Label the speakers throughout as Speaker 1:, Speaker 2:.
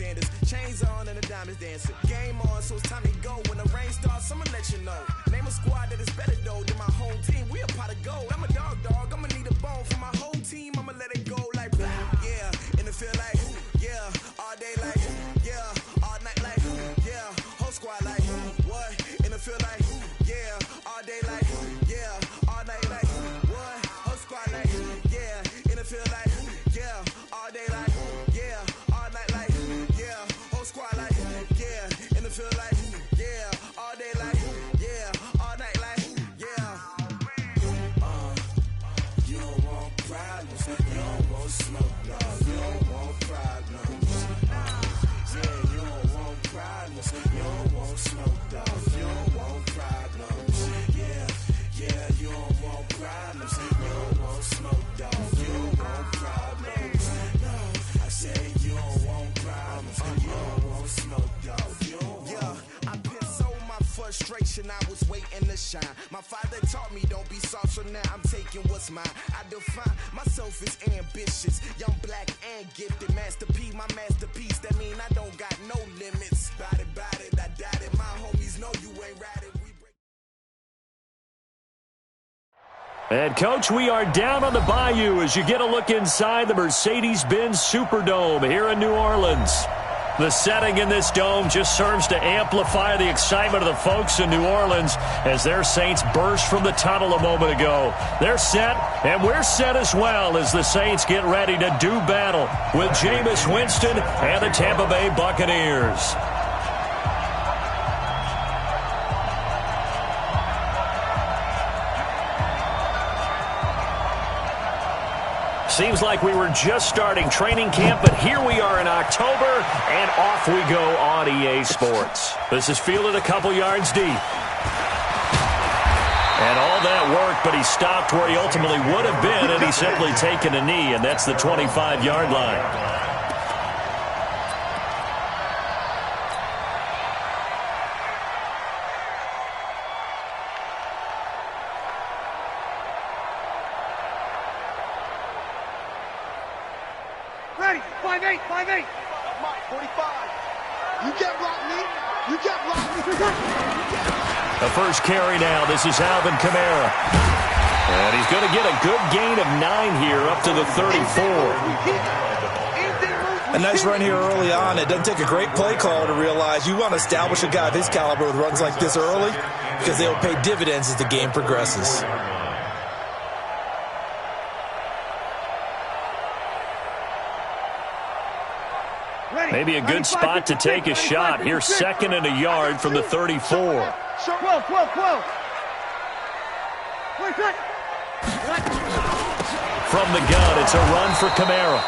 Speaker 1: Sanders. Chains on and the diamonds dancing. Game on, so it's time to go. When the rain starts, I'ma let you know. Name a squad that is better though than my home team. We a pot of gold. I'm a dog. I'ma need a bone for my whole team. I'ma let it go like blah. Yeah, and it feel like yeah, all day like yeah, all night like yeah, whole squad like what? And it feel like yeah, all day like yeah, all night like what? Whole squad like yeah, and it feel like yeah, all day like yeah, all night like yeah, whole squad like yeah, and it feel like yeah, all day like yeah, all night like yeah. You don't want problems, you don't want smoke, dog. You don't want problems. Yeah, you don't want problems, you don't want smoke, dog. You don't want problems. Yeah, you don't want problems, you don't want smoke, dog. You don't want problems. No, I say you don't want problems, you don't want smoke, dog. You don't want. I pissed so my frustration, I was waiting to shine. My father taught me don't be soft, so now I'm taking what's mine. I define myself as ambitious, young, black, and gifted. Master P, my masterpiece. That mean I don't got no limits. Bout it, I doubt it. My homies know you ain't ratted.
Speaker 2: And, Coach, we are down on the Bayou as you get a look inside the Mercedes-Benz Superdome here in New Orleans. The setting in this dome just serves to amplify the excitement of the folks in New Orleans as their Saints burst from the tunnel a moment ago. They're set, and we're set as well as the Saints get ready to do battle with Jameis Winston and the Tampa Bay Buccaneers. Seems like we were just starting training camp, but here we are in October, and off we go on EA Sports. This is fielded a couple yards deep. And all that work, but he stopped where he ultimately would have been, and he's simply taken a knee, and that's the 25-yard line.
Speaker 3: Ready, 5'8", 5'8". Mike, 45. You get blocked, me. You get blocked.
Speaker 2: The first carry now. This is Alvin Kamara. And he's going to get a good gain of 9 here up to the 34.
Speaker 4: A nice run here early on. It doesn't take a great play caller to realize you want to establish a guy of his caliber with runs like this early because they will pay dividends as the game progresses.
Speaker 2: Maybe a good spot to take a shot. Here's 2nd and a yard from the 34.
Speaker 3: 12.
Speaker 2: From the gun, it's a run for Kamara.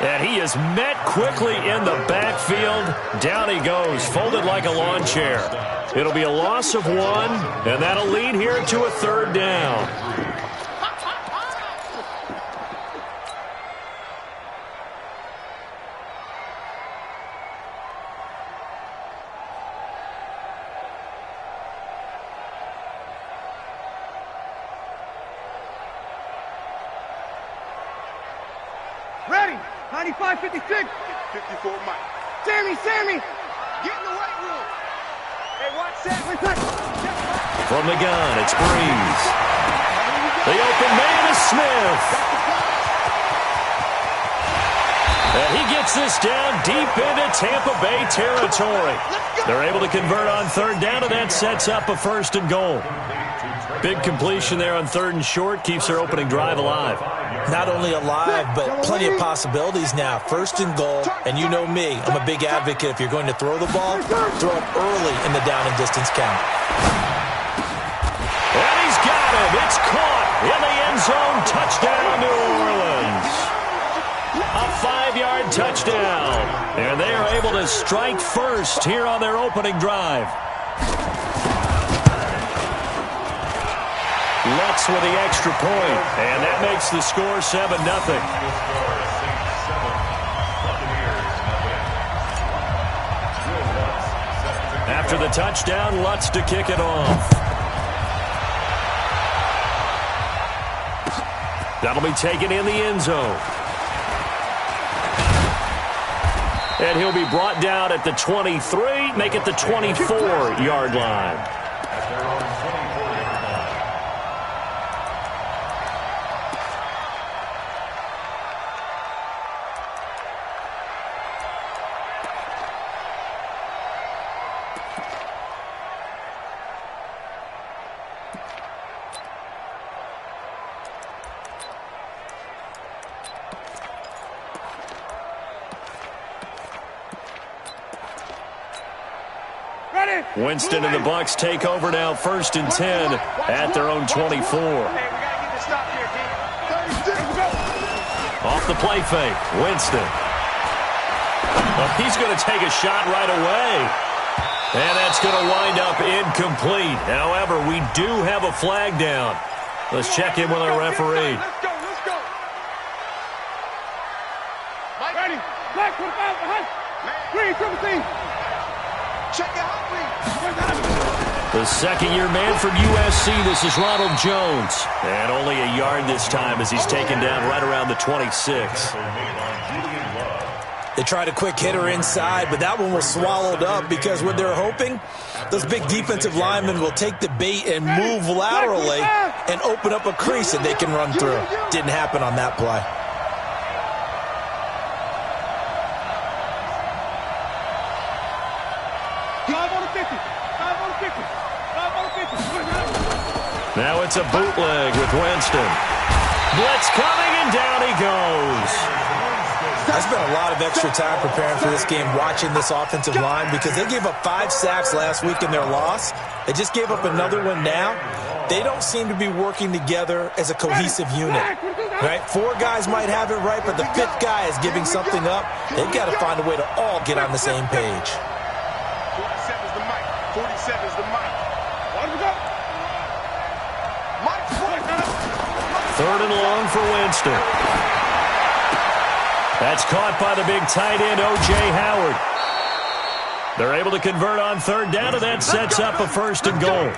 Speaker 2: And he is met quickly in the backfield. Down he goes, folded like a lawn chair. It'll be a loss of 1, and that'll lead here to a 3rd down.
Speaker 3: Ready, 95, 56.
Speaker 5: 54, Mike.
Speaker 3: Sammy. Get in the weight room. Hey, watch that.
Speaker 2: From the gun, it's Breeze. The open man is Smith. And he gets this down deep into Tampa Bay territory. They're able to convert on 3rd down, and that sets up a 1st and goal. Big completion there on 3rd and short, keeps their opening drive alive.
Speaker 4: Not only alive, but plenty of possibilities now. 1st and goal, and you know me, I'm a big advocate. If you're going to throw the ball, throw it early in the down and distance count.
Speaker 2: And he's got him. It's caught in the end zone. Touchdown, New Orleans. A 5-yard touchdown. And they are able to strike first here on their opening drive. Lutz with the extra point, and that makes the score 7-0. After the touchdown, Lutz to kick it off. That'll be taken in the end zone. And he'll be brought down at the 23, make it the 24-yard line. Winston and the Bucs take over now, 1st and 10 at their own 24. Off the play fake, Winston. Well, he's going to take a shot right away. And that's going to wind up incomplete. However, we do have a flag down. Let's check in with our referee.
Speaker 3: Let's go. Mike, ready. Black, 45, behind. Green, 17. Check it out, please.
Speaker 2: The second-year man from USC, this is Ronald Jones. And only a yard this time as he's taken down right around the 26.
Speaker 4: They tried a quick hitter inside, but that one was swallowed up because what they're hoping, those big defensive linemen will take the bait and move laterally and open up a crease that they can run through. Didn't happen on that play.
Speaker 2: Now it's a bootleg with Winston. Blitz coming, and down he goes.
Speaker 4: I spent a lot of extra time preparing for this game, watching this offensive line, because they gave up 5 sacks last week in their loss. They just gave up another one now. They don't seem to be working together as a cohesive unit. Right? 4 guys might have it right, but the 5th guy is giving something up. They've got to find a way to all get on the same page.
Speaker 3: 47's the mic. 47's the mic.
Speaker 2: Third and long for Winston. That's caught by the big tight end, O.J. Howard. They're able to convert on 3rd down, and that sets up a 1st and goal.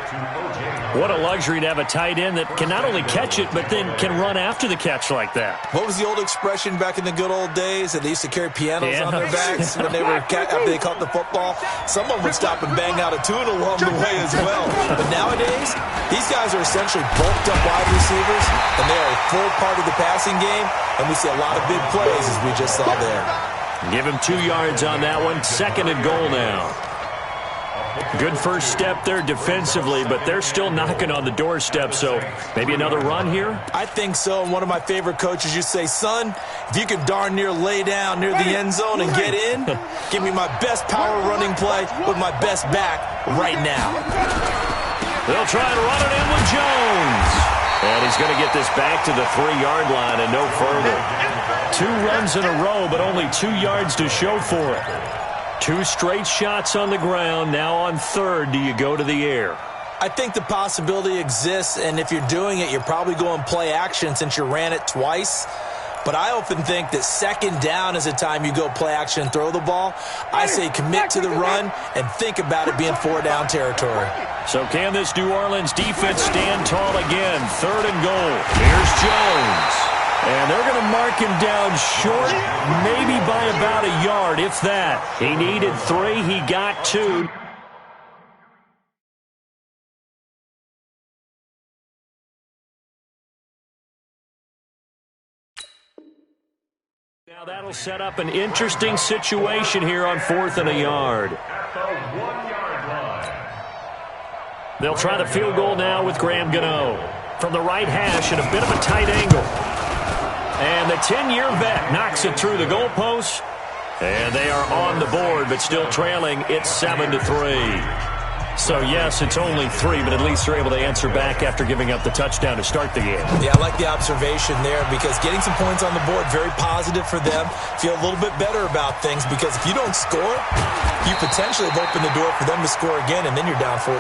Speaker 2: What a luxury to have a tight end that can not only catch it, but then can run after the catch like that.
Speaker 4: What was the old expression back in the good old days that they used to carry pianos on their backs when they were after they caught the football? Some of them would stop and bang out a tune along the way as well. But nowadays, these guys are essentially bulked up wide receivers, and they are a full part of the passing game, and we see a lot of big plays as we just saw there.
Speaker 2: Give him 2 yards on that one. 2nd and goal now. Good first step there defensively, but they're still knocking on the doorstep, so maybe another run here?
Speaker 4: I think so, and one of my favorite coaches used to say, son, if you can darn near lay down near the end zone and get in, give me my best power running play with my best back right now.
Speaker 2: They'll try and run it in with Jones. And he's going to get this back to the 3-yard line and no further. 2 runs in a row, but only 2 yards to show for it. 2 straight shots on the ground. Now on 3rd, do you go to the air?
Speaker 4: I think the possibility exists, and if you're doing it, you're probably going play action since you ran it twice. But I often think that 2nd down is the time you go play action and throw the ball. I say commit to the run and think about it being 4-down territory.
Speaker 2: So can this New Orleans defense stand tall again? 3rd and goal. Here's Jones. And they're going to mark him down short, maybe by about a yard, if that. He needed 3. He got 2. Now that'll set up an interesting situation here on 4th and a yard. They'll try the field goal now with Graham Gano. From the right hash at a bit of a tight angle. And the 10-year vet knocks it through the goalpost. And they are on the board, but still trailing. It's 7-3. So, yes, it's only 3, but at least they're able to answer back after giving up the touchdown to start the game.
Speaker 4: Yeah, I like the observation there because getting some points on the board, very positive for them. Feel a little bit better about things because if you don't score, you potentially have opened the door for them to score again, and then you're down 14.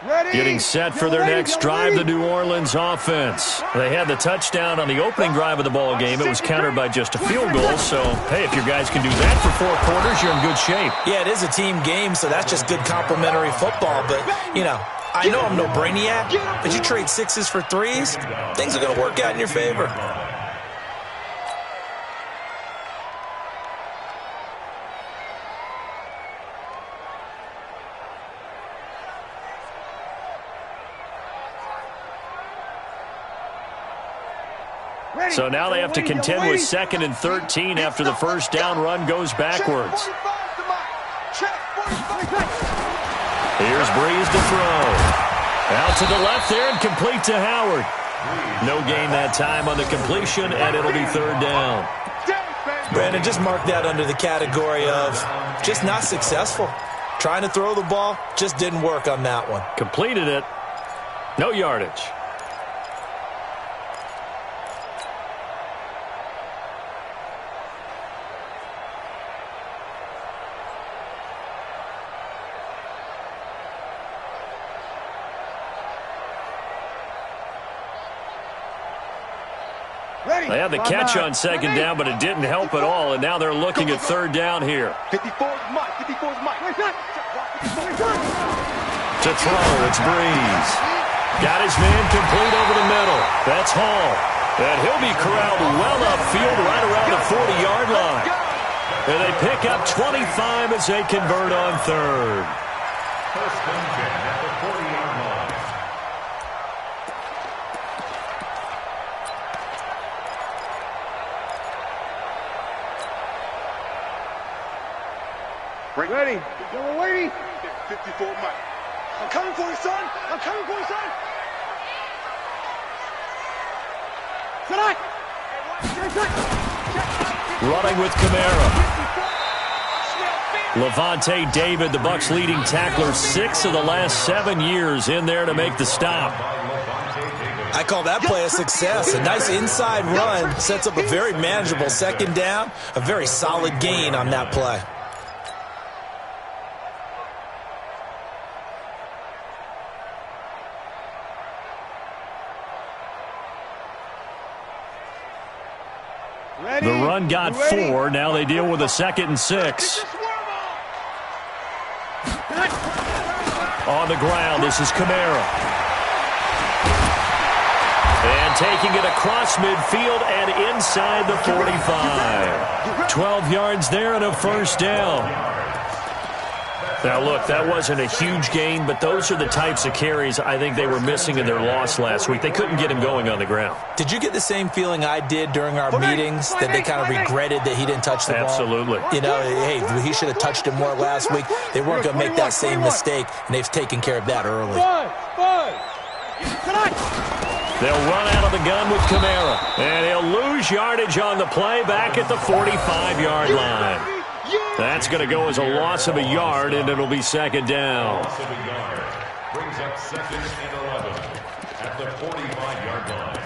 Speaker 2: Getting set for their next drive, the New Orleans offense. They had the touchdown on the opening drive of the ball game. It was countered by just a field goal. So, hey, if your guys can do that for 4 quarters, you're in good shape.
Speaker 4: Yeah, it is a team game, so that's just good complimentary football. But, you know, I know I'm no brainiac, but you trade 6s for 3s, things are going to work out in your favor.
Speaker 2: So now they have to contend with 2nd and 13 after the first down run goes backwards. Here's Breeze to throw. Out to the left there and complete to Howard. No gain that time on the completion, and it'll be 3rd down.
Speaker 4: Brandon, just mark that under the category of just not successful. Trying to throw the ball, just didn't work on that one.
Speaker 2: Completed it. No yardage. They had the catch on 2nd down, but it didn't help at all, and now they're looking at 3rd down here.
Speaker 3: 54's Mike. 54's Mike.
Speaker 2: To throw, it's Breeze. Got his man complete over the middle. That's Hall. And he'll be corralled well upfield right around the 40-yard line. And they pick up 25 as they convert on 3rd.
Speaker 5: First and 10 at the 40-yard line.
Speaker 3: Ready. We're waiting. 54 Mike. I'm coming for you, son. I'm coming for you, son. Tonight.
Speaker 2: Running with Kamara. Levante David, the Bucs' leading tackler, 6 of the last 7 years in there to make the stop.
Speaker 4: I call that play a success. A nice inside run sets up a very manageable 2nd down. A very solid gain on that play.
Speaker 2: The run got 4. Now they deal with a 2nd and 6. On the ground, this is Kamara. And taking it across midfield and inside the 45. 12 yards there and a 1st down. Now, look, that wasn't a huge gain, but those are the types of carries I think they were missing in their loss last week. They couldn't get him going on the ground.
Speaker 4: Did you get the same feeling I did during our meetings, that they kind of regretted that he didn't touch the ball?
Speaker 2: Absolutely.
Speaker 4: You know, hey, he should have touched it more last week. They weren't going to make that same mistake, and they've taken care of that early.
Speaker 2: They'll run out of the gun with Kamara, and he'll lose yardage on the play back at the 45-yard line. That's going to go as a loss of a yard, and it'll be 2nd down.
Speaker 5: Loss of a yard brings up 2nd and 11 at the 45-yard line.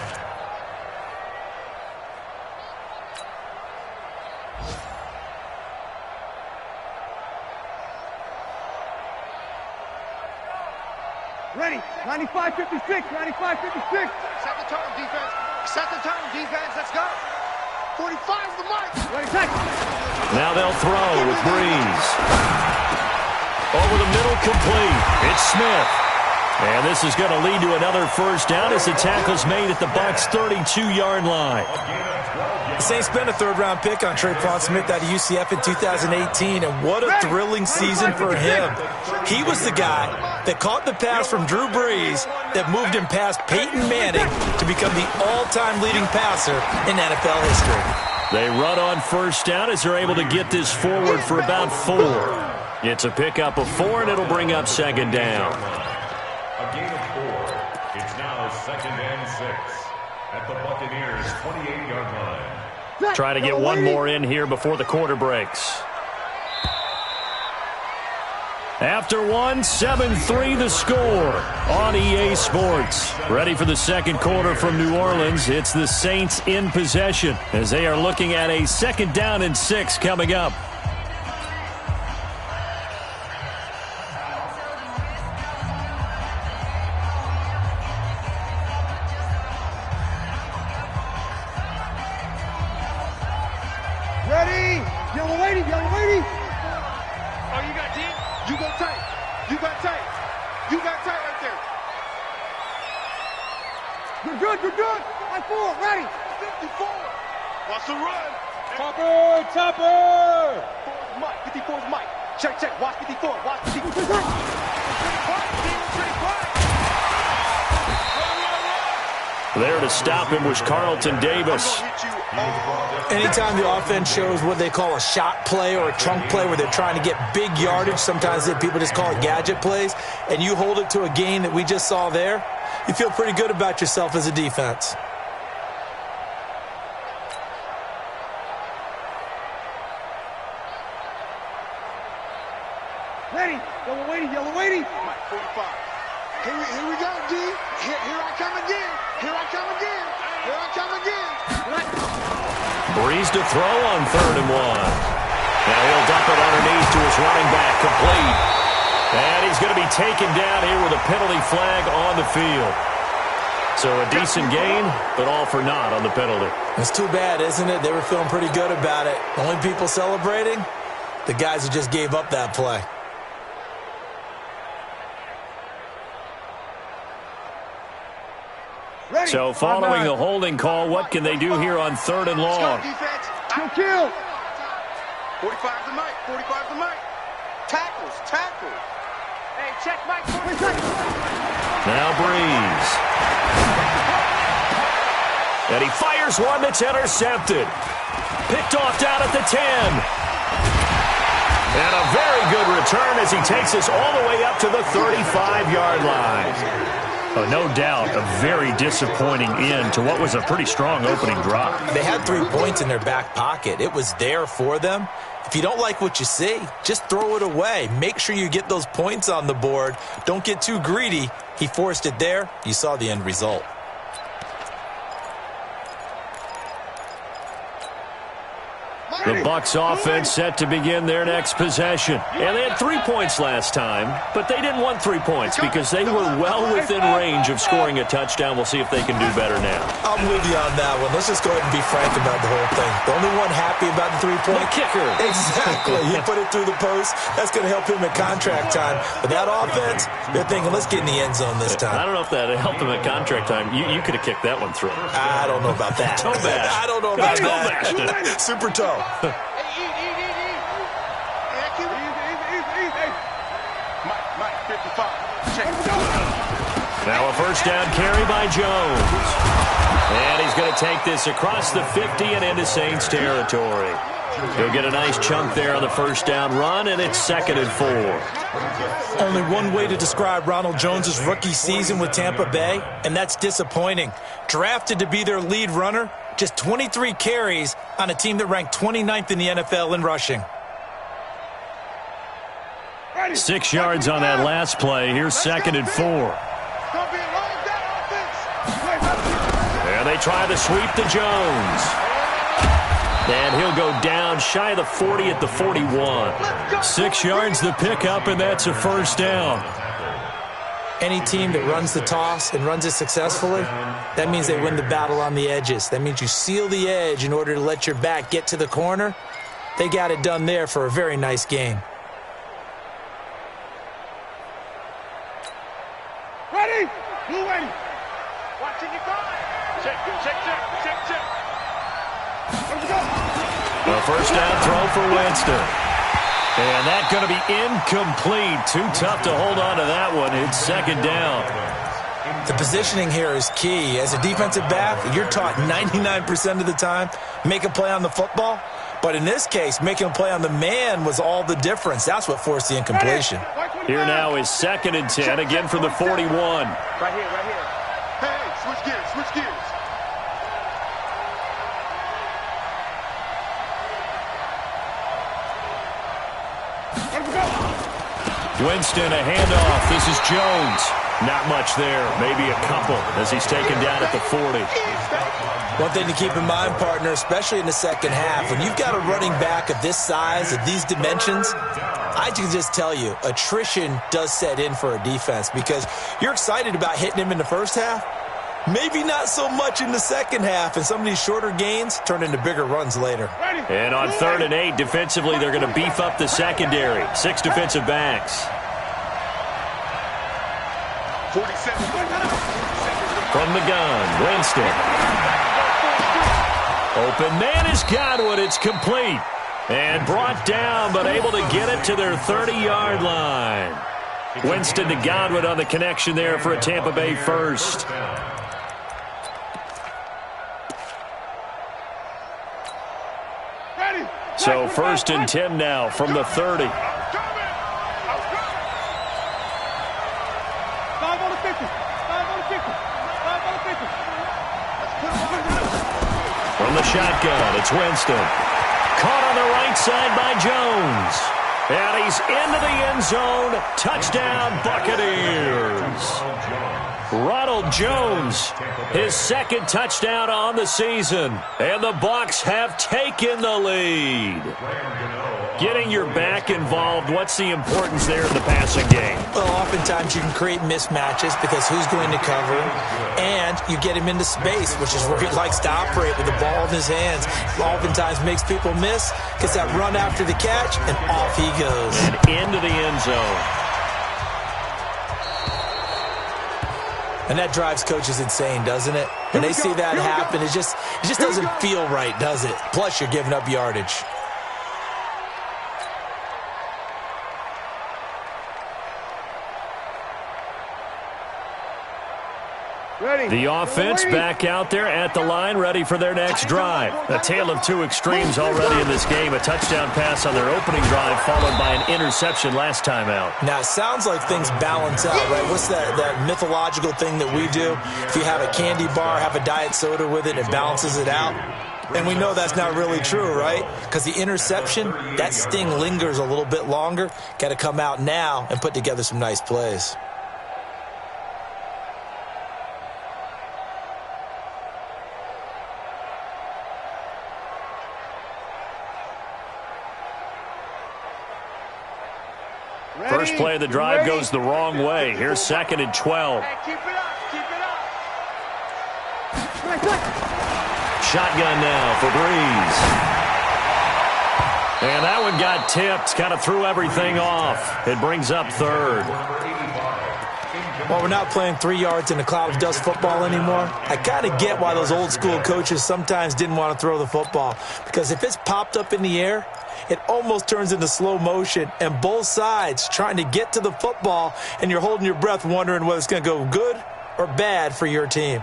Speaker 3: Ready. 95-56. 95-56. Set the tone, defense. Set the tone, defense. Let's go. 45 the mark. Ready, set.
Speaker 2: Now they'll throw with Breeze. Over the middle, complete. It's Smith. And this is going to lead to another 1st down as the tackle's made at the Bucs' 32-yard line.
Speaker 4: The Saints spent a 3rd-round pick on Tre'Quan Smith out of UCF in 2018, and what a thrilling season for him. He was the guy that caught the pass from Drew Brees that moved him past Peyton Manning to become the all-time leading passer in NFL history.
Speaker 2: They run on 1st down as they're able to get this forward for about 4. It's a pickup of 4, and it'll bring up 2nd down.
Speaker 5: A gain of 4. It's now 2nd and 6 at the Buccaneers' 28-yard line.
Speaker 2: Try to get one more in here before the quarter breaks. After one, 7-3 the score on EA Sports. Ready for the 2nd quarter from New Orleans. It's the Saints in possession as they are looking at a 2nd down and 6 coming up.
Speaker 3: Ready? Yellow lady, yellow lady.
Speaker 6: Oh, you got deep?
Speaker 3: You go tight. You got tight. You got tight right there. You're good, you're good. Line 4, ready. 54.
Speaker 6: Watch the run.
Speaker 3: Topper, topper. 54's Mike, 54's Mike. Check, check, watch 54, watch 54.
Speaker 2: There to stop him was Carlton Davis.
Speaker 4: Anytime the offense shows what they call a shot play or a chunk play where they're trying to get big yardage, sometimes people just call it gadget plays, and you hold it to a gain that we just saw there, you feel pretty good about yourself as a defense.
Speaker 3: Ready, yellow lady, yellow lady.
Speaker 6: Mike, 45.
Speaker 3: Here we go, D. Here I come again. Here I come again. Here I come again.
Speaker 2: Breeze to throw on 3rd and 1. Now he'll dump it underneath to his running back, complete. And he's going to be taken down here with a penalty flag on the field. So a decent gain, but all for naught on the penalty.
Speaker 4: It's too bad, isn't it? They were feeling pretty good about it. Only people celebrating, the guys who just gave up that play.
Speaker 2: So following the holding call, what can they do here on 3rd and long?
Speaker 3: Kill.
Speaker 6: 45 to Mike. 45 to Mike.
Speaker 3: Tackles.
Speaker 6: Hey, check Mike.
Speaker 2: Now Breeze. And he fires one that's intercepted. Picked off down at the 10. And a very good return as he takes us all the way up to the 35-yard line. Oh, no doubt a very disappointing end to what was a pretty strong opening drop.
Speaker 4: They had 3 points in their back pocket. It was there for them. If you don't like what you see, just throw it away. Make sure you get those points on the board. Don't get too greedy. He forced it there. You saw the end result.
Speaker 2: The Bucs offense set to begin their next possession. And they had 3 points last time, but they didn't want 3 points because they were well within range of scoring a touchdown. We'll see if they can do better now.
Speaker 4: I'm with you on that one. Let's just go ahead and be frank about the whole thing. The only one happy about the 3-point
Speaker 2: The kicker.
Speaker 4: Exactly. He put it through the post. That's going to help him at contract time. But that offense, they're thinking, let's get in the end zone this time.
Speaker 2: I don't know if that helped him at contract time. You could have kicked that one through.
Speaker 4: I don't know about that.
Speaker 2: Toe bash.
Speaker 4: I don't know about
Speaker 2: Toe
Speaker 4: that.
Speaker 2: bashed it.
Speaker 4: Super toe.
Speaker 6: Mike, Mike, 55. Check.
Speaker 2: Now a first down carry by Jones. And he's going to take this across the 50 and into Saints territory. He'll get a nice chunk there on the first down run, and it's 2nd and 4.
Speaker 4: Only one way to describe Ronald Jones' rookie season with Tampa Bay, and that's disappointing. Drafted to be their lead runner, just 23 carries on a team that ranked 29th in the NFL in rushing.
Speaker 2: 6 yards on that last play. Here's 2nd and 4. And they try to sweep to Jones. And he'll go down shy of the 40 at the 41. 6 yards the pickup, and that's a first down.
Speaker 4: Any team that runs the toss and runs it successfully, that means they win the battle on the edges. That means you seal the edge in order to let your back get to the corner. They got it done there for a very nice game.
Speaker 3: Ready? Blue ready.
Speaker 6: Watching you guys. Check.
Speaker 3: Let's go.
Speaker 2: A first down throw for Winston. And that's going to be incomplete. Too tough to hold on to that one. It's 2nd down.
Speaker 4: The positioning here is key. As a defensive back, you're taught 99% of the time, make a play on the football. But in this case, making a play on the man was all the difference. That's what forced the incompletion.
Speaker 2: Here now is 2nd and 10, again from the 41.
Speaker 6: Right here. Hey, switch gears.
Speaker 2: Winston, a handoff. This is Jones. Not much there. Maybe a couple as he's taken down at the 40.
Speaker 4: One thing to keep in mind, partner, especially in the second half, when you've got a running back of this size, of these dimensions, I can just tell you, attrition does set in for a defense because you're excited about hitting him in the first half. Maybe not so much in the second half, and some of these shorter gains turn into bigger runs later.
Speaker 3: Ready?
Speaker 2: And on 3rd and 8, defensively, they're going to beef up the secondary. 6 defensive backs.
Speaker 6: 47.
Speaker 2: From the gun, Winston. Open man is Godwin. It's complete. And brought down, but able to get it to their 30-yard line. Winston to Godwin on the connection there for a Tampa Bay first. So 1st and 10 now from the 30.
Speaker 3: 5 on the 50. 5 on the 50. 5 on the 50.
Speaker 2: From the shotgun, it's Winston. Caught on the right side by Jones. And he's into the end zone. Touchdown, Buccaneers. Ronald Jones, his 2nd touchdown on the season. And the Bucs have taken the lead. Getting your back involved, what's the importance there in the passing game?
Speaker 4: Well, oftentimes you can create mismatches because who's going to cover, and you get him into space, which is where he likes to operate with the ball in his hands. Oftentimes makes people miss, gets that run after the catch, and off he goes.
Speaker 2: And into the end zone.
Speaker 4: And that drives coaches insane, doesn't it? When they see that happen, it just doesn't feel right, does it? Plus, you're giving up yardage.
Speaker 2: The offense back out there at the line, ready for their next drive. A tale of 2 extremes already in this game. A touchdown pass on their opening drive, followed by an interception last time out.
Speaker 4: Now, it sounds like things balance out, right? What's that mythological thing that we do? If you have a candy bar, have a diet soda with it, it balances it out. And we know that's not really true, right? Because the interception, that sting lingers a little bit longer. Got to come out now and put together some nice plays.
Speaker 2: First play of the drive goes the wrong way. Here's 2nd and 12.
Speaker 3: Hey, keep it up. Keep it up.
Speaker 2: Shotgun now for Breeze. And that one got tipped. Kind of threw everything off. It brings up 3rd.
Speaker 4: Well, we're not playing 3 yards in a cloud of dust football anymore. I kind of get why those old school coaches sometimes didn't want to throw the football. Because if it's popped up in the air, it almost turns into slow motion, and both sides trying to get to the football, and you're holding your breath wondering whether it's going to go good or bad for your team.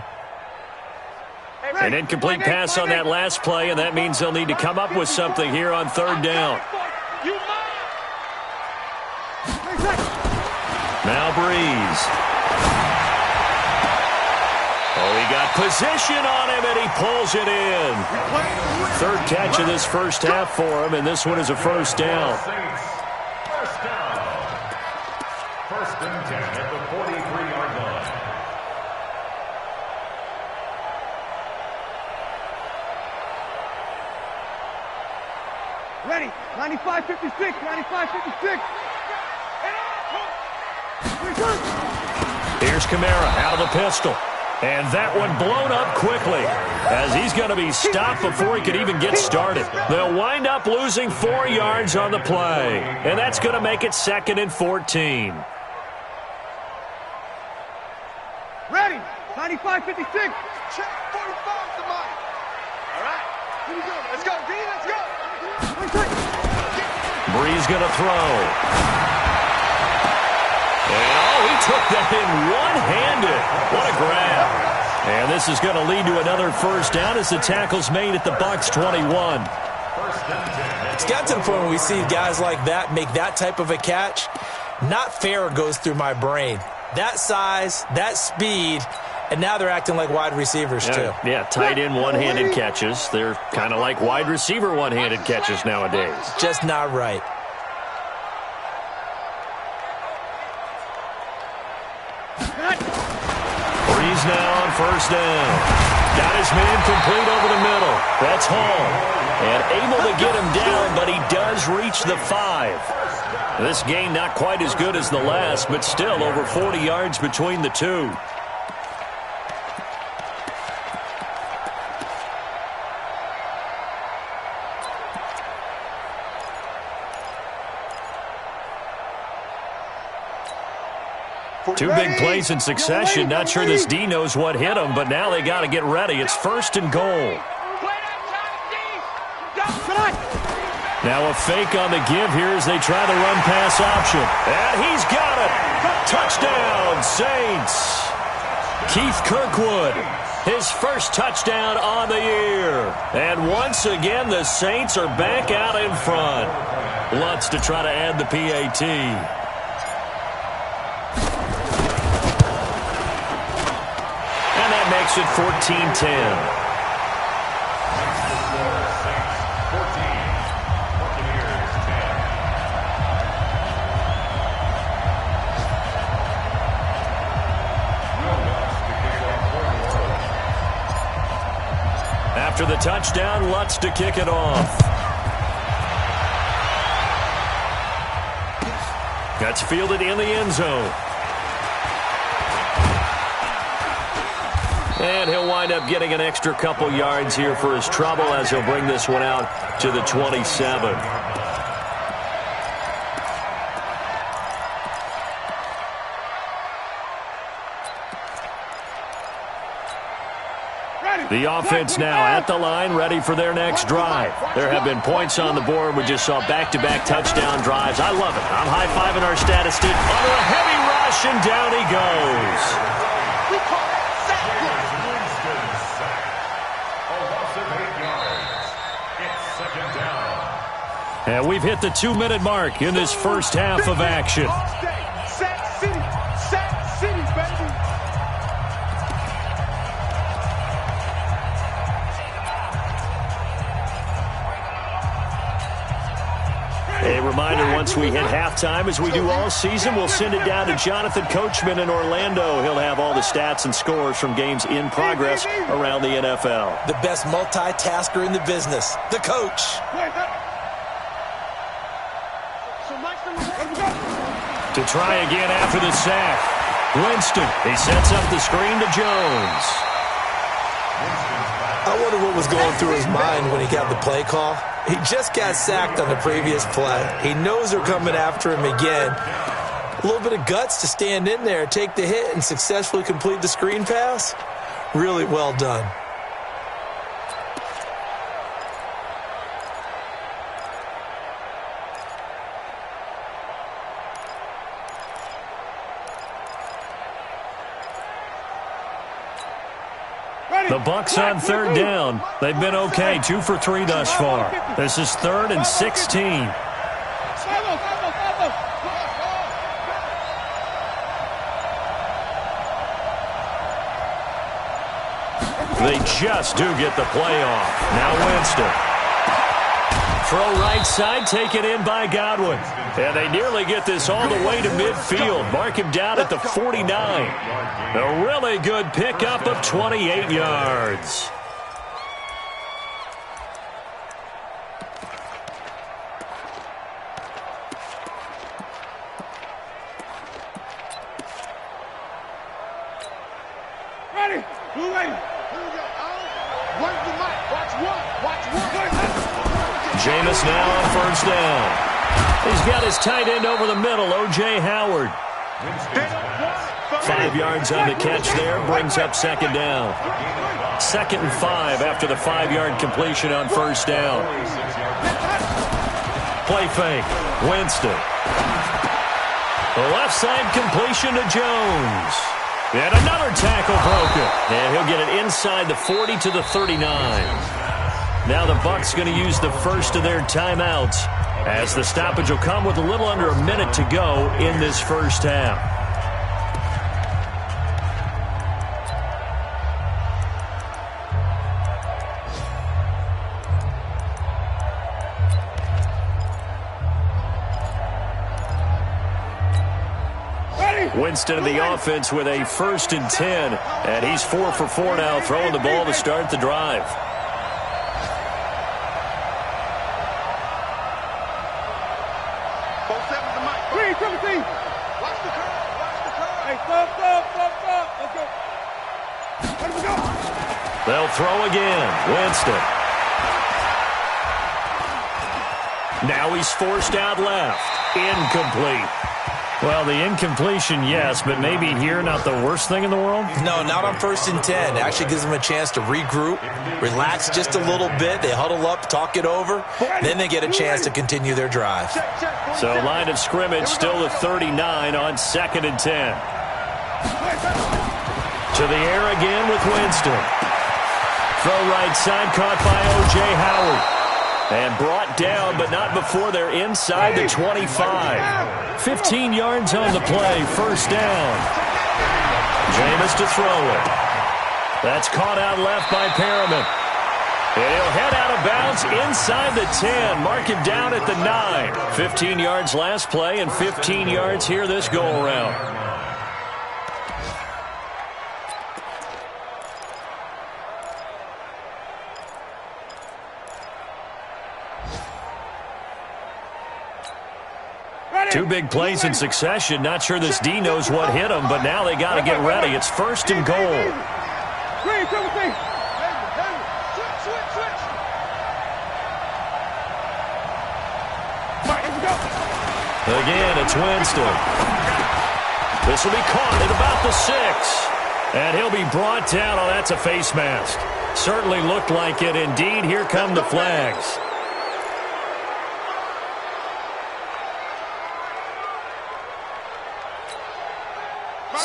Speaker 2: An incomplete pass on that last play, and that means they'll need to come up with something here on 3rd down. Now Breeze. Oh, he got position on him, and he pulls it in. 3rd catch of this first half for him, and this one is a 1st down.
Speaker 5: First down. 1st and 10 at the 43-yard line.
Speaker 3: Ready. 95-56. 95-56.
Speaker 2: Here's Kamara out of the pistol. And that one blown up quickly as he's going to be stopped before he could even get started. They'll wind up losing 4 yards on the play. And that's going to make it 2nd and 14.
Speaker 3: Ready. 95-56.
Speaker 6: Check 45 the mic. All right. Here we go. Let's go, D. Let's go.
Speaker 2: Breeze going to throw. And, he took that in one-handed. What a grab. And this is going to lead to another 1st down as the tackle's made at the Bucs 21.
Speaker 4: It's got to the point where we see guys like that make that type of a catch. Not fair goes through my brain. That size, that speed, and now they're acting like wide receivers too.
Speaker 2: Yeah, tight end one-handed catches. They're kind of like wide receiver one-handed catches nowadays.
Speaker 4: Just not right.
Speaker 2: Breeze now on 1st down. Got his man complete over the middle. That's Hall. And able to get him down, but he does reach the 5. This game not quite as good as the last, but still over 40 yards between the two. Two big plays in succession. Not sure this D knows what hit him, but now they got to get ready. It's 1st and goal. Now a fake on the give here as they try the run-pass option. And he's got it. Touchdown, Saints. Keith Kirkwood, his first touchdown on the year. And once again, the Saints are back out in front. Lutz to try to add the PAT. And that makes it 14-10. After the touchdown, Lutz to kick it off. That's fielded in the end zone. And he'll wind up getting an extra couple yards here for his trouble as he'll bring this one out to the 27. The offense now at the line, ready for their next drive. There have been points on the board. We just saw back-to-back touchdown drives. I love it. I'm high-fiving our statistician. Under a heavy rush, and down he goes.
Speaker 6: We call that sack.
Speaker 5: It's 2nd down.
Speaker 2: And we've hit the 2-minute mark in this first half of action.
Speaker 6: Sack City, baby.
Speaker 2: A reminder, once we hit halftime, as we do all season, we'll send it down to Jonathan Coachman in Orlando. He'll have all the stats and scores from games in progress around the NFL.
Speaker 4: The best multitasker in the business, the coach.
Speaker 2: To try again after the sack. Winston, he sets up the screen to Jones.
Speaker 4: I wonder what was going through his mind when he got the play call. He just got sacked on the previous play. He knows they're coming after him again. A little bit of guts to stand in there, take the hit, and successfully complete the screen pass. Really well done.
Speaker 2: The Bucs on 3rd down. They've been okay, 2 for 3 thus far. This is 3rd and 16. They just do get the play off. Now Winston. Throw right side, taken in by Godwin. And they nearly get this all the way to midfield. Mark him down at the 49. A really good pickup of 28 yards.
Speaker 3: Ready? Blue ready.
Speaker 6: Here we go. Watch the mic. Watch one.
Speaker 2: Jameis now on 1st down. He's got his tight end over the middle, O.J. Howard. 5 yards on the catch there, brings up 2nd down. 2nd and 5 after the 5-yard completion on 1st down. Play fake, Winston. The left side completion to Jones. And another tackle broken. And he'll get it inside the 40 to the 39. Now the Bucs going to use the first of their timeouts, as the stoppage will come with a little under a minute to go in this first half. Winston in the offense with a 1st and 10, and he's 4 for 4 now, throwing the ball to start the drive. They'll throw again. Winston. Now he's forced out left. Incomplete. Well, the incompletion, yes, but maybe here not the worst thing in the world?
Speaker 4: No, not on 1st and 10. It actually gives them a chance to regroup, relax just a little bit. They huddle up, talk it over, then they get a chance to continue their drive.
Speaker 2: So line of scrimmage still the 39 on 2nd and 10. To the air again with Winston. Throw right side caught by O.J. Howard. And brought down, but not before they're inside the 25. 15 yards on the play, 1st down. Jameis to throw it. That's caught out left by Perriman. And he'll head out of bounds inside the 10. Mark him down at the 9. 15 yards last play and 15 yards here this go-around. Two big plays in succession. Not sure this D knows what hit him, but now they got to get ready. It's 1st and goal. Again, it's Winston. This will be caught at about the 6. And he'll be brought down. Oh, that's a face mask. Certainly looked like it. Indeed, here come the flags.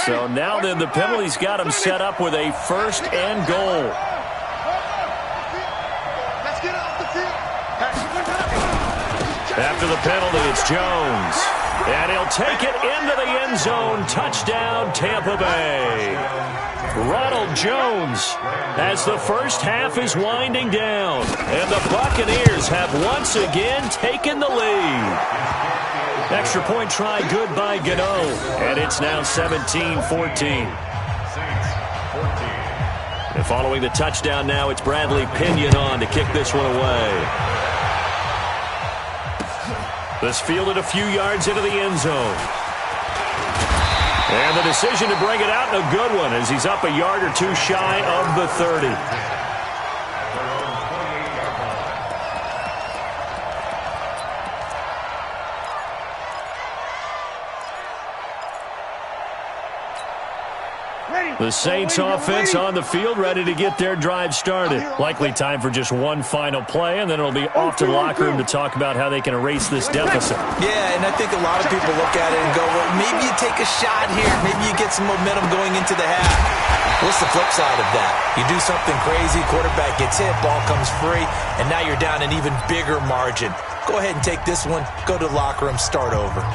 Speaker 2: So now then the penalty's got him set up with a 1st and goal.
Speaker 6: Let's get off the field.
Speaker 2: After the penalty, it's Jones. And he'll take it into the end zone. Touchdown, Tampa Bay. Ronald Jones as the first half is winding down. And the Buccaneers have once again taken the lead. Extra point try good by Gano. And it's now 17-14. And following the touchdown now, it's Bradley Pinion on to kick this one away. This fielded a few yards into the end zone. And the decision to bring it out, and a good one, as he's up a yard or two shy of the 30. The Saints offense on the field, ready to get their drive started. Likely time for just one final play, and then it'll be off to the locker room to talk about how they can erase this deficit.
Speaker 4: Yeah, and I think a lot of people look at it and go, well, maybe you take a shot here. Maybe you get some momentum going into the half. What's the flip side of that? You do something crazy, quarterback gets hit, ball comes free, and now you're down an even bigger margin. Go ahead and take this one, go to the locker room, start over.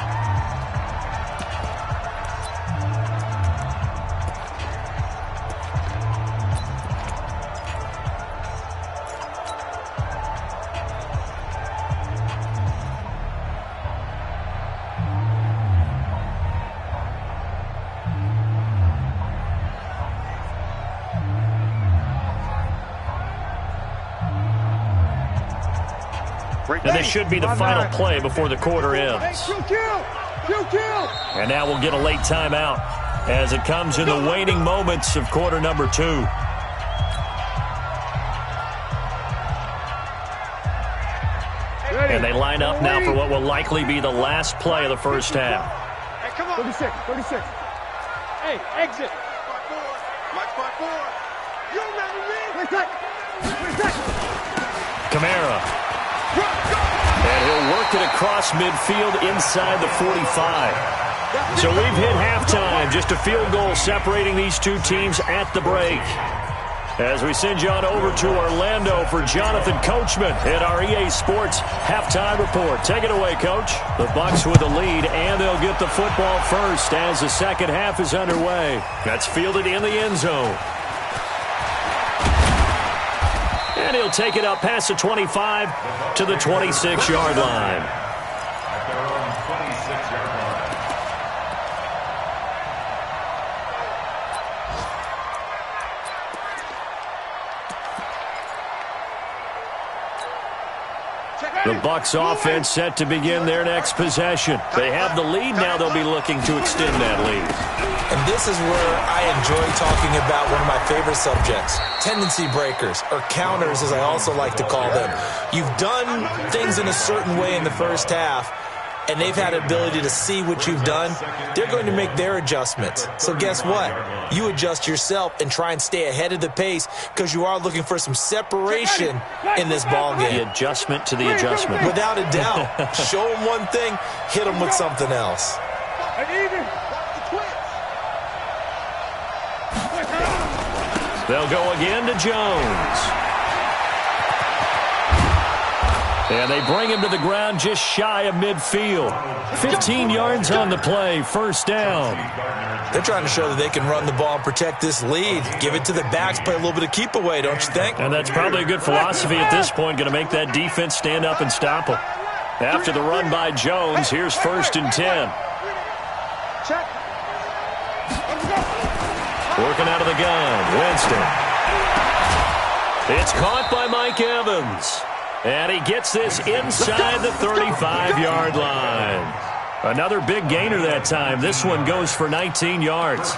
Speaker 2: And this should be the final play before the quarter ends. And now we'll get a late timeout as it comes in the waning moments of quarter number 2. And they line up now for what will likely be the last play of the first half.
Speaker 3: Hey, come on. 36. Hey, exit.
Speaker 6: Mike 5-4. You remember me?
Speaker 2: Kamara. And he'll work it across midfield inside the 45. So we've hit halftime. Just a field goal separating these two teams at the break. As we send you on over to Orlando for Jonathan Coachman at our EA Sports halftime report. Take it away, Coach. The Bucs with the lead, and they'll get the football first as the second half is underway. That's fielded in the end zone. And he'll take it up past the 25 to the 26-yard line.
Speaker 5: At their own 26-yard line.
Speaker 2: The Bucs offense set to begin their next possession. They have the lead now. They'll be looking to extend that lead.
Speaker 4: And this is where I enjoy talking about one of my favorite subjects, tendency breakers, or counters as I also like to call them. You've done things in a certain way in the first half, and they've had an ability to see what you've done, they're going to make their adjustments. So guess what? You adjust yourself and try and stay ahead of the pace because you are looking for some separation in this ball game.
Speaker 2: The adjustment to the adjustment.
Speaker 4: Without a doubt. Show them one thing, hit them with something else.
Speaker 2: They'll go again to Jones. And they bring him to the ground just shy of midfield. 15 yards on the play, first down.
Speaker 4: They're trying to show that they can run the ball and protect this lead. Give it to the backs, play a little bit of keep away, don't you think?
Speaker 2: And that's probably a good philosophy at this point, going to make that defense stand up and stop them. After the run by Jones, here's 1st and 10. Working out of the gun, Winston. It's caught by Mike Evans. And he gets this inside the 35-yard line. Another big gainer that time. This one goes for 19 yards.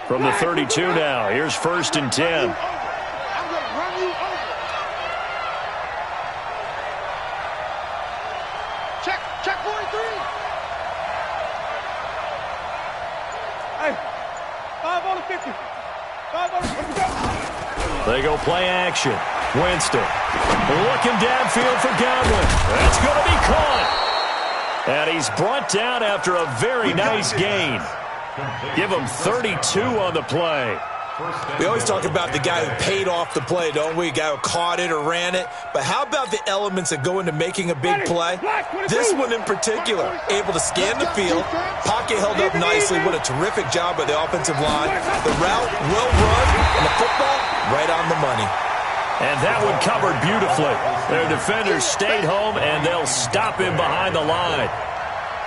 Speaker 2: From the 32 now, here's 1st and 10.
Speaker 3: I'm going to run you over. Check 43. Hey, 5 on the 50. 5 on the 50.
Speaker 2: They go play action. Winston looking downfield for Godwin. That's going to be caught. And he's brought down after a very nice gain. Give him 32 on the play.
Speaker 4: We always talk about the guy who paid off the play, don't we? The guy who caught it or ran it. But how about the elements that go into making a big play? This one in particular, able to scan the field, pocket held up nicely. What a terrific job by the offensive line. The route, well run, and the football, right on the money.
Speaker 2: And that one covered beautifully. Their defenders stayed home, and they'll stop him behind the line.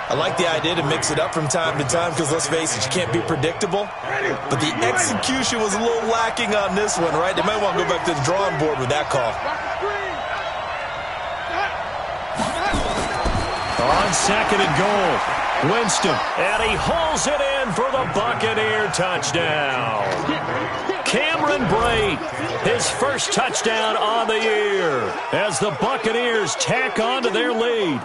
Speaker 4: I like the idea to mix it up from time to time because, let's face it, you can't be predictable. But the execution was a little lacking on this one, right? They might want to go back to the drawing board with that call.
Speaker 2: On 2nd and goal, Winston, and he hauls it in for the Buccaneer touchdown. Cameron Brate, his first touchdown on the year as the Buccaneers tack on to their lead.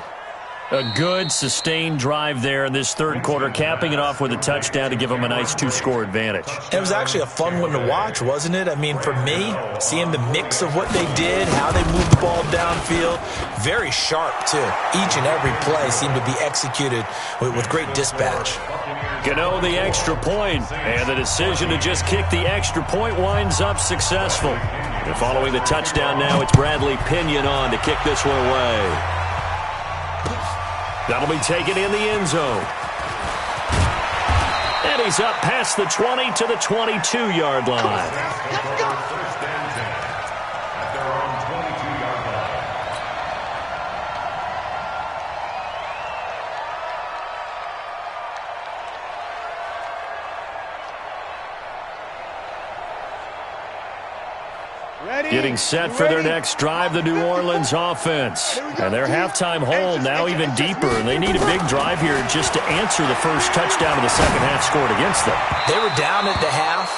Speaker 2: A good, sustained drive there in this 3rd quarter, capping it off with a touchdown to give them a nice 2-score advantage.
Speaker 4: It was actually a fun one to watch, wasn't it? I mean, for me, seeing the mix of what they did, how they moved the ball downfield, very sharp, too. Each and every play seemed to be executed with great dispatch.
Speaker 2: Gano the extra point, and the decision to just kick the extra point winds up successful. And following the touchdown now, it's Bradley Pinion on to kick this one away. That'll be taken in the end zone. And he's up past the 20 to the 22-yard line. Getting set for their next drive, the New Orleans offense. And their halftime hole now even deeper, and they need a big drive here just to answer the first touchdown of the second half scored against them.
Speaker 4: They were down at the half.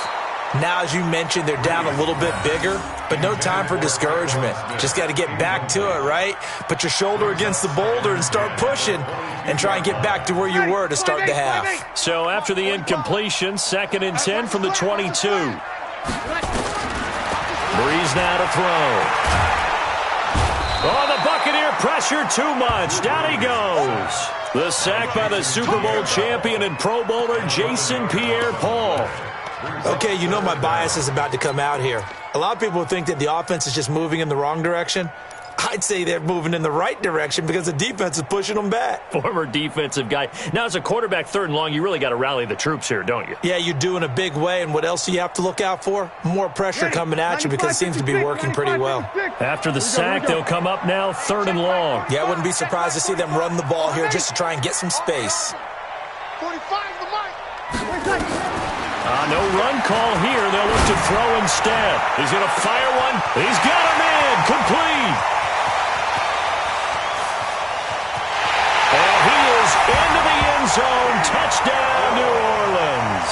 Speaker 4: Now, as you mentioned, they're down a little bit bigger, but no time for discouragement. Just got to get back to it, right? Put your shoulder against the boulder and start pushing and try and get back to where you were to start the half.
Speaker 2: So after the incompletion, 2nd and 10 from the 22. Breeze now to throw. Oh, the Buccaneer pressure too much. Down he goes. The sack by the Super Bowl champion and Pro Bowler Jason Pierre-Paul.
Speaker 4: Okay, you know my bias is about to come out here. A lot of people think that the offense is just moving in the wrong direction. I'd say they're moving in the right direction because the defense is pushing them back.
Speaker 2: Former defensive guy. Now, as a quarterback, 3rd and long, you really got to rally the troops here, don't you?
Speaker 4: Yeah, you do in a big way, and what else do you have to look out for? More pressure coming at you because it seems to be working pretty well.
Speaker 2: After the sack, they'll come up now 3rd and long.
Speaker 4: Yeah, I wouldn't be surprised to see them run the ball here just to try and get some space.
Speaker 3: 45 the mic.
Speaker 2: No run call here. They'll look to throw instead. He's going to fire one. He's got him in. Complete. And he is Touchdown, New Orleans.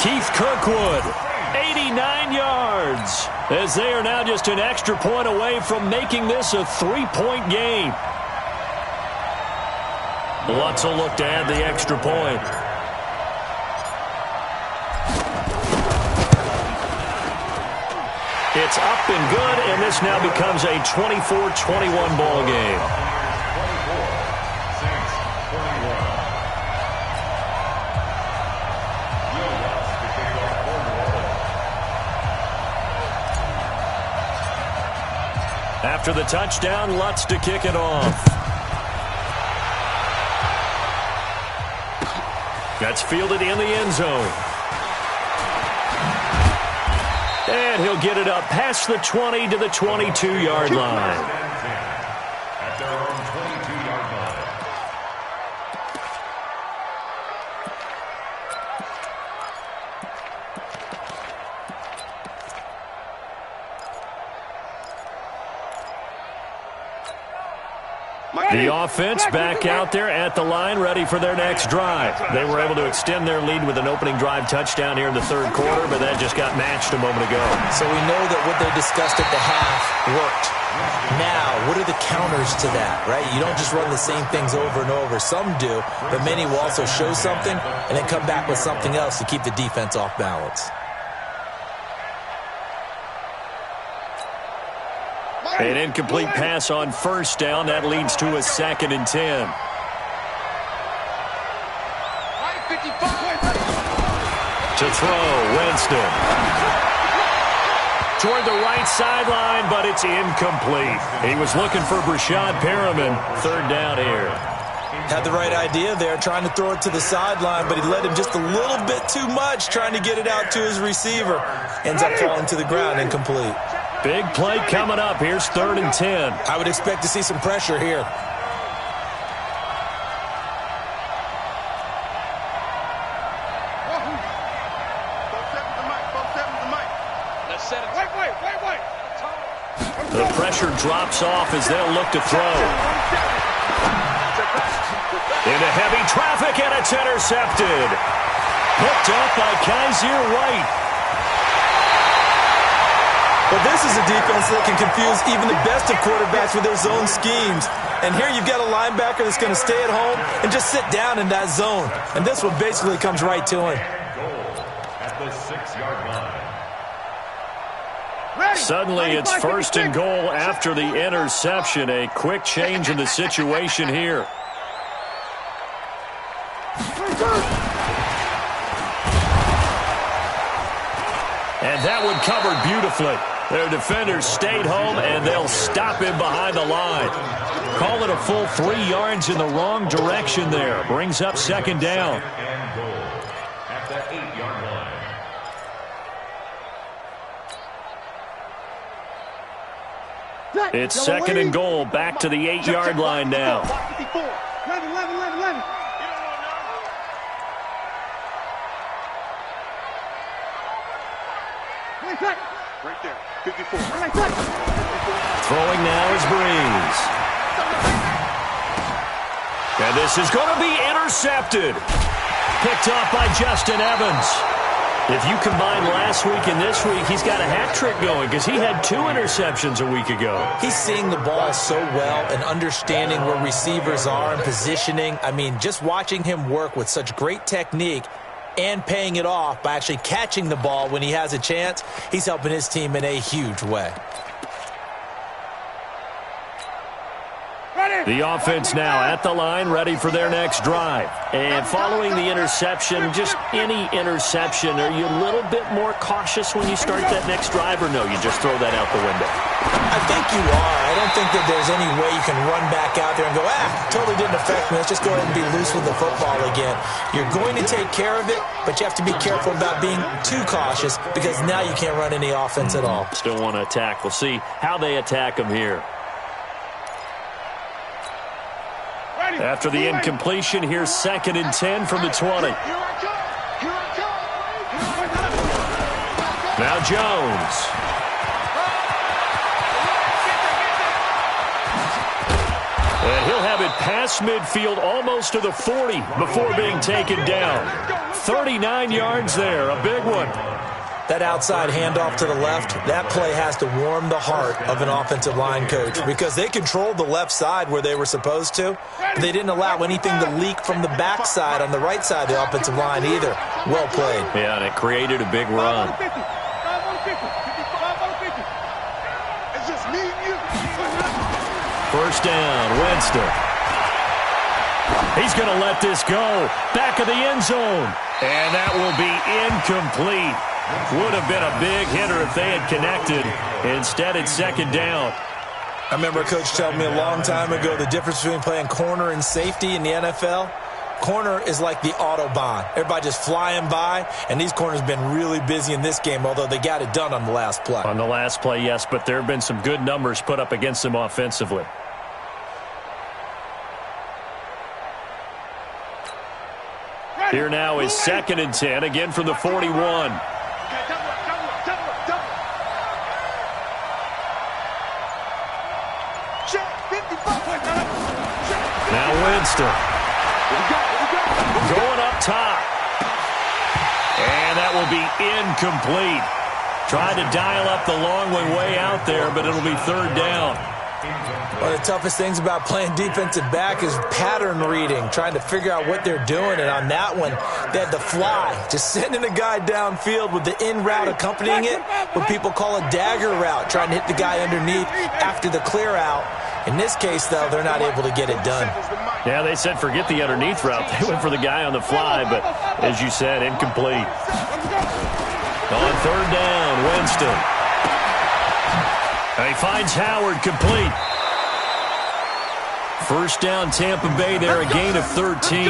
Speaker 2: Keith Kirkwood, 89 yards, as they are now just an extra point away from making this a 3-point game. Lutz will look to add the extra point. It's up and good, and this now becomes a 24-21 ball game. After the touchdown, Lutz to kick it off. That's fielded in the end zone. And he'll get it up past the 20 to the 22-yard line.
Speaker 5: At their own 22-yard line.
Speaker 2: The offense back out there at the line, ready for their next drive. They were able to extend their lead with an opening drive touchdown here in the third quarter, but that just got matched a moment ago.
Speaker 4: So we know that what they discussed at the half worked. Now, what are the counters to that, right? You don't just run the same things over and over. Some do, but many will also show something and then come back with something else to keep the defense off balance.
Speaker 2: An incomplete pass on first down. That leads to a 2nd and 10. To throw, Winston. Toward the right sideline, but it's incomplete. He was looking for Brashad Perriman. 3rd down here.
Speaker 4: Had the right idea there, trying to throw it to the sideline, but he led him just a little bit too much, trying to get it out to his receiver. Ends up falling to the ground, incomplete.
Speaker 2: Big play coming up. Here's 3rd and 10.
Speaker 4: I would expect to see some pressure here.
Speaker 2: The pressure drops off as they'll look to throw. Into heavy traffic, and it's intercepted. Picked up by Kaiser White.
Speaker 4: But this is a defense that can confuse even the best of quarterbacks with their zone schemes. And here you've got a linebacker that's going to stay at home and just sit down in that zone. And this one basically comes right to him.
Speaker 5: At the 6-yard line.
Speaker 2: Suddenly it's 1st and goal after the interception. A quick change in the situation here. And that one covered beautifully. Their defenders stayed home, and they'll stop him behind the line. Call it a full 3 yards in the wrong direction there. Brings up 2nd down.
Speaker 5: And goal at the 8-yard line.
Speaker 2: It's 2nd and goal, back to the 8-yard line now.
Speaker 3: 11. Right there, 54.
Speaker 2: Throwing now is Breeze. And this is going to be intercepted. Picked off by Justin Evans. If you combine last week and this week, he's got a hat trick going because he had 2 interceptions a week ago.
Speaker 4: He's seeing the ball so well and understanding where receivers are and positioning. I mean, just watching him work with such great technique and paying it off by actually catching the ball when he has a chance, he's helping his team in a huge way.
Speaker 2: The offense now at the line, ready for their next drive. And following the interception, just any interception, are you a little bit more cautious when you start that next drive, or no, you just throw that out the window?
Speaker 4: I think you are. I don't think that there's any way you can run back out there and go, totally didn't affect me. Let's just go ahead and be loose with the football again. You're going to take care of it, but you have to be careful about being too cautious because now you can't run any offense at all.
Speaker 2: Still want to attack. We'll see how they attack him here. After the incompletion, here's 2nd and 10 from the 20. Now Jones. And he'll have it past midfield almost to the 40 before being taken down. 39 yards there, a big one.
Speaker 4: That outside handoff to the left, that play has to warm the heart of an offensive line coach because they controlled the left side where they were supposed to. But they didn't allow anything to leak from the backside on the right side of the offensive line either. Well played.
Speaker 2: Yeah, and it created a big run.
Speaker 6: It's just me and you.
Speaker 2: First down, Winston. He's going to let this go. Back of the end zone. And that will be incomplete. Would have been a big hitter if they had connected. Instead, it's second down.
Speaker 4: I remember a coach telling me a long time ago the difference between playing corner and safety in the NFL. Corner is like the Autobahn. Everybody just flying by, and these corners have been really busy in this game, although they got it done on the last play.
Speaker 2: On the last play, yes, but there have been some good numbers put up against them offensively. Here now is 2nd and 10, again from the 41. Now Winston. Going up top. And that will be incomplete. Tried to dial up the long way out there, but it'll be third down.
Speaker 4: One of the toughest things about playing defensive back is pattern reading, trying to figure out what they're doing. And on that one, they had to fly, just sending a guy downfield with the in route accompanying it, what people call a dagger route, trying to hit the guy underneath after the clear out. In this case, though, they're not able to get it done.
Speaker 2: Yeah, they said forget the underneath route. They went for the guy on the fly, but as you said, incomplete. On third down, Winston. And he finds Howard complete. First down, Tampa Bay there, a gain of 13.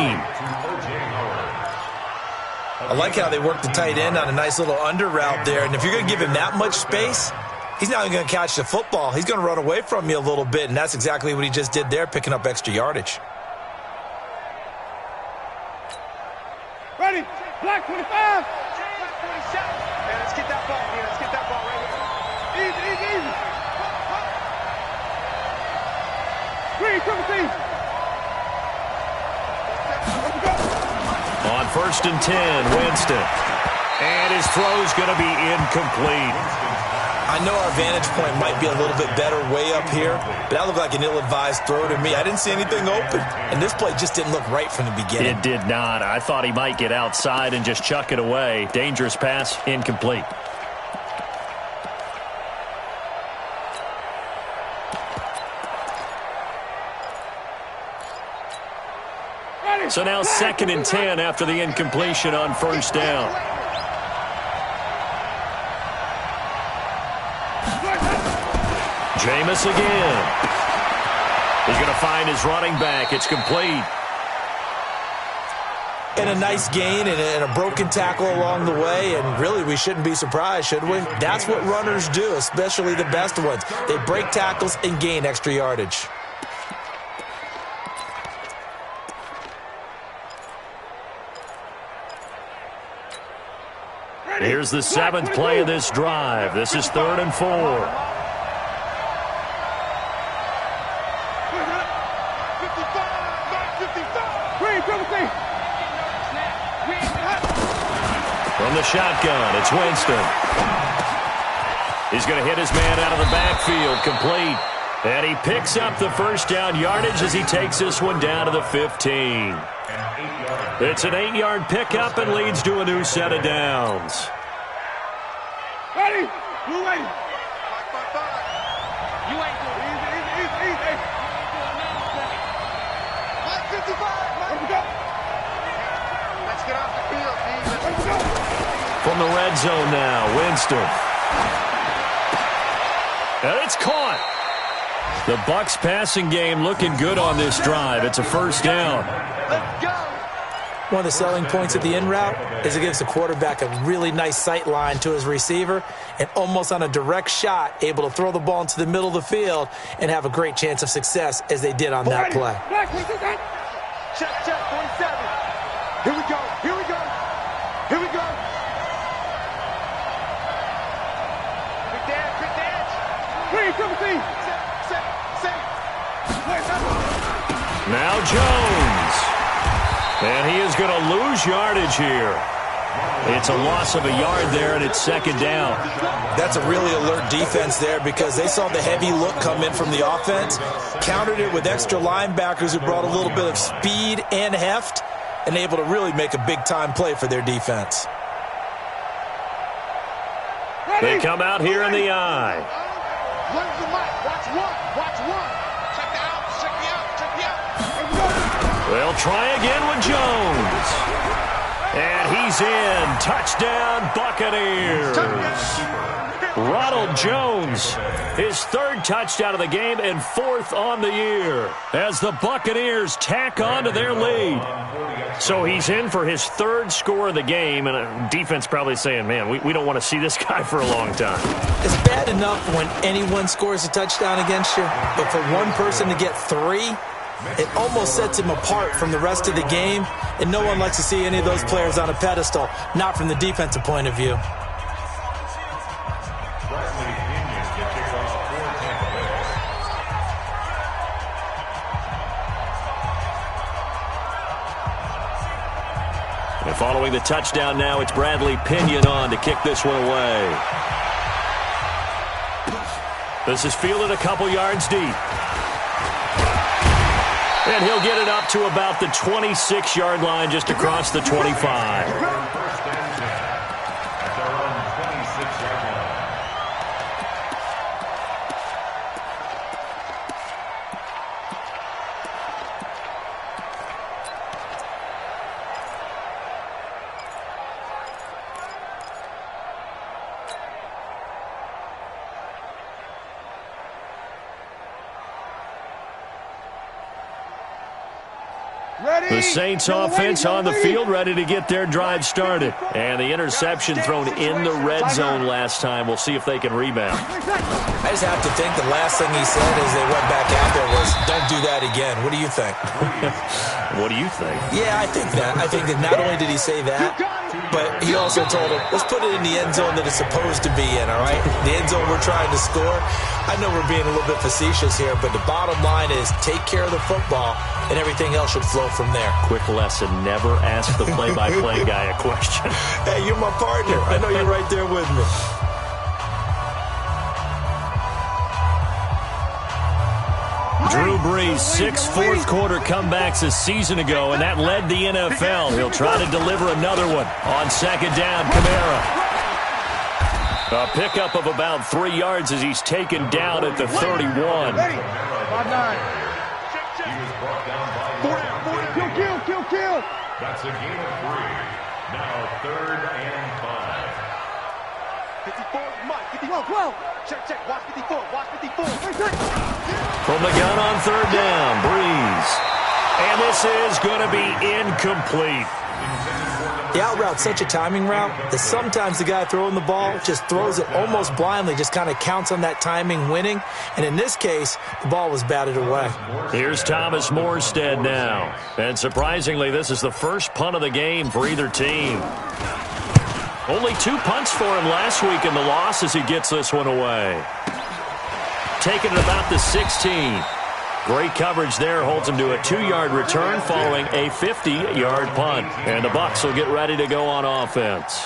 Speaker 4: I like how they work the tight end on a nice little under route there. And if you're going to give him that much space, he's not even going to catch the football. He's going to run away from you a little bit, and that's exactly what he just did there, picking up extra yardage.
Speaker 3: Ready, black 25.
Speaker 6: Man, let's get that ball, man. Let's get that ball right here.
Speaker 3: Easy, easy, easy. Green, triple team.
Speaker 2: On 1st and 10, Winston. And his throw's going to be incomplete.
Speaker 4: I know our vantage point might be a little bit better way up here, but that looked like an ill-advised throw to me. I didn't see anything open, and this play just didn't look right from the beginning.
Speaker 2: It did not. I thought he might get outside and just chuck it away. Dangerous pass, incomplete. So now 2nd and 10 after the incompletion on first down. Jameis again. He's going to find his running back. It's complete.
Speaker 4: And a nice gain and a broken tackle along the way, and really we shouldn't be surprised, should we? That's what runners do, especially the best ones. They break tackles and gain extra yardage.
Speaker 2: Here's the 7th play of this drive. This is 3rd and 4. From the shotgun, it's Winston. He's going to hit his man out of the backfield, complete. And he picks up the first down yardage as he takes this one down to the 15. It's an 8-yard pickup and leads to a new set of downs.
Speaker 3: Ready, blue lady.
Speaker 6: You ain't doing it.
Speaker 3: Easy.
Speaker 6: Mike 55, Mike.
Speaker 3: Let's go.
Speaker 6: Let's get off the field, Steve.
Speaker 3: Let's go.
Speaker 2: From the red zone now, Winston. And it's caught. The Bucs passing game looking good on this drive. It's a first down.
Speaker 6: Let's go.
Speaker 4: One of the selling points of the in route is it gives the quarterback a really nice sight line to his receiver and almost on a direct shot able to throw the ball into the middle of the field and have a great chance of success as they did on that play.
Speaker 6: Check, 47. Here we go. Quick dance.
Speaker 3: Green, triple team.
Speaker 6: Set.
Speaker 2: Now Jones. And he is going to lose yardage here. It's a loss of a yard there, and it's second down.
Speaker 4: That's a really alert defense there because they saw the heavy look come in from the offense, countered it with extra linebackers who brought a little bit of speed and heft, and able to really make a big-time play for their defense.
Speaker 2: They come out here in the I.
Speaker 6: When's the mic? Watch one. Watch one. Check me out. Check me out. Check me out.
Speaker 2: They'll try again with Jones. And he's in. Touchdown, Buccaneers. Ronald Jones, his third touchdown of the game and fourth on the year as the Buccaneers tack on to their lead. So he's in for his third score of the game, and defense probably saying, man, we don't want to see this guy for a long time.
Speaker 4: It's bad enough when anyone scores a touchdown against you, but for one person to get three, it almost sets him apart from the rest of the game, and no one likes to see any of those players on a pedestal, not from the defensive point of view.
Speaker 2: And following the touchdown now, it's Bradley Pinion on to kick this one away. This is fielded a couple yards deep. And he'll get it up to about the 26-yard line just across the 25. The Saints offense on the field, ready to get their drive started. And the interception thrown in the red zone last time. We'll see if they can rebound.
Speaker 4: I just have to think the last thing he said as they went back out there was, don't do that again. What do you think?
Speaker 2: What do you think?
Speaker 4: Yeah, I think that. I think that not only did he say that, but he also told him, let's put it in the end zone that it's supposed to be in, all right? The end zone we're trying to score. I know we're being a little bit facetious here, but the bottom line is take care of the football, and everything else should flow from there.
Speaker 2: Quick lesson, never ask the play-by-play guy a question.
Speaker 4: Hey, you're my partner. I know you're right there with me.
Speaker 2: Drew Brees, 6 fourth-quarter comebacks a season ago, and that led the NFL. He'll try to deliver another one on second down. Kamara. A pickup of about 3 yards as he's taken down at the 31.
Speaker 3: 5-9. Kill.
Speaker 5: That's a gain of 3. Now 3rd and 5.
Speaker 6: 54, Mike, 54. Check. Watch 54. Watch 54.
Speaker 2: From the gun on third down, Brees. And this is going to be incomplete.
Speaker 4: The out route's such a timing route that sometimes the guy throwing the ball just throws it almost blindly, just kind of counts on that timing winning. And in this case, the ball was batted away.
Speaker 2: Here's Thomas Morstead now. And surprisingly, this is the first punt of the game for either team. Only 2 punts for him last week in the loss as he gets this one away. Taking it about the 16. Great coverage there, holds him to a 2-yard return following a 50-yard punt. And the Bucs will get ready to go on offense.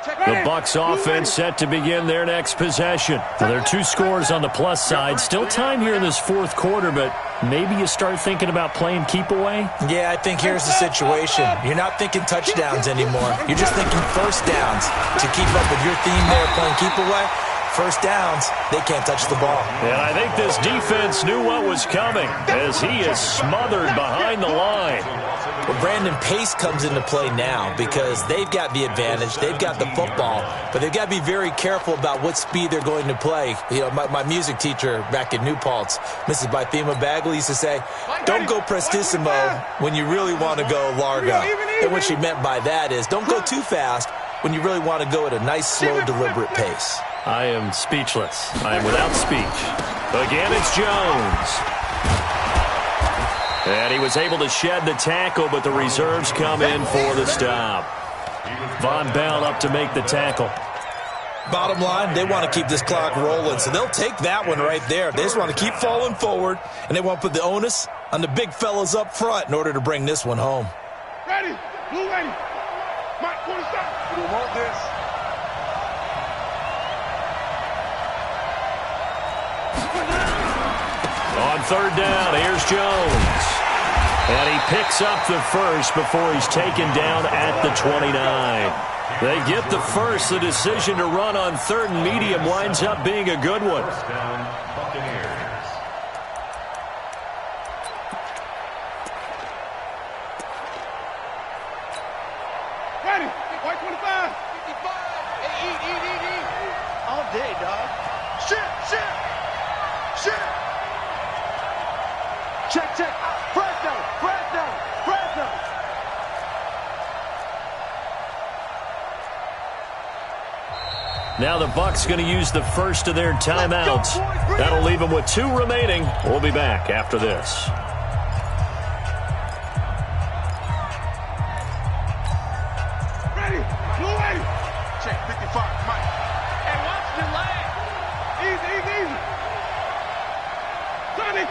Speaker 2: The Bucs offense set to begin their next possession. Well, there are 2 scores on the plus side. Still time here in this fourth quarter, but maybe you start thinking about playing keep away?
Speaker 4: Yeah, I think here's the situation. You're not thinking touchdowns anymore. You're just thinking first downs. To keep up with your theme there, playing keep away, first downs, they can't touch the ball.
Speaker 2: And I think this defense knew what was coming as he is smothered behind the line.
Speaker 4: Well, Brandon, pace comes into play now because they've got the advantage. They've got the football, but they've got to be very careful about what speed they're going to play. You know, my music teacher back in New Paltz, Mrs. Bythema Bagley, used to say, don't go prestissimo when you really want to go largo. And what she meant by that is don't go too fast when you really want to go at a nice, slow, deliberate pace.
Speaker 2: I am speechless. I am without speech. Again, it's Jones. And he was able to shed the tackle, but the reserves come in for the stop. Von Bell up to make the tackle.
Speaker 4: Bottom line, they want to keep this clock rolling, so they'll take that one right there. They just want to keep falling forward, and they want to put the onus on the big fellas up front in order to bring this one home.
Speaker 6: Ready. Blue ready. Mike, want to stop. We want this.
Speaker 2: On third down, here's Jones. And he picks up the first before he's taken down at the 29. They get the first. The decision to run on third and medium winds up being a good one.
Speaker 5: First down, Buccaneers.
Speaker 6: Ready. White 25. 55. Hey, eat. All day, dog. Shit. Check. Fresno.
Speaker 2: Now the Bucs going to use the first of their timeouts. That'll leave them with 2 remaining. We'll be back after this.
Speaker 6: Ready. Blue ready. Check 55. Mike. Hey, watch the leg. Easy. Sonic.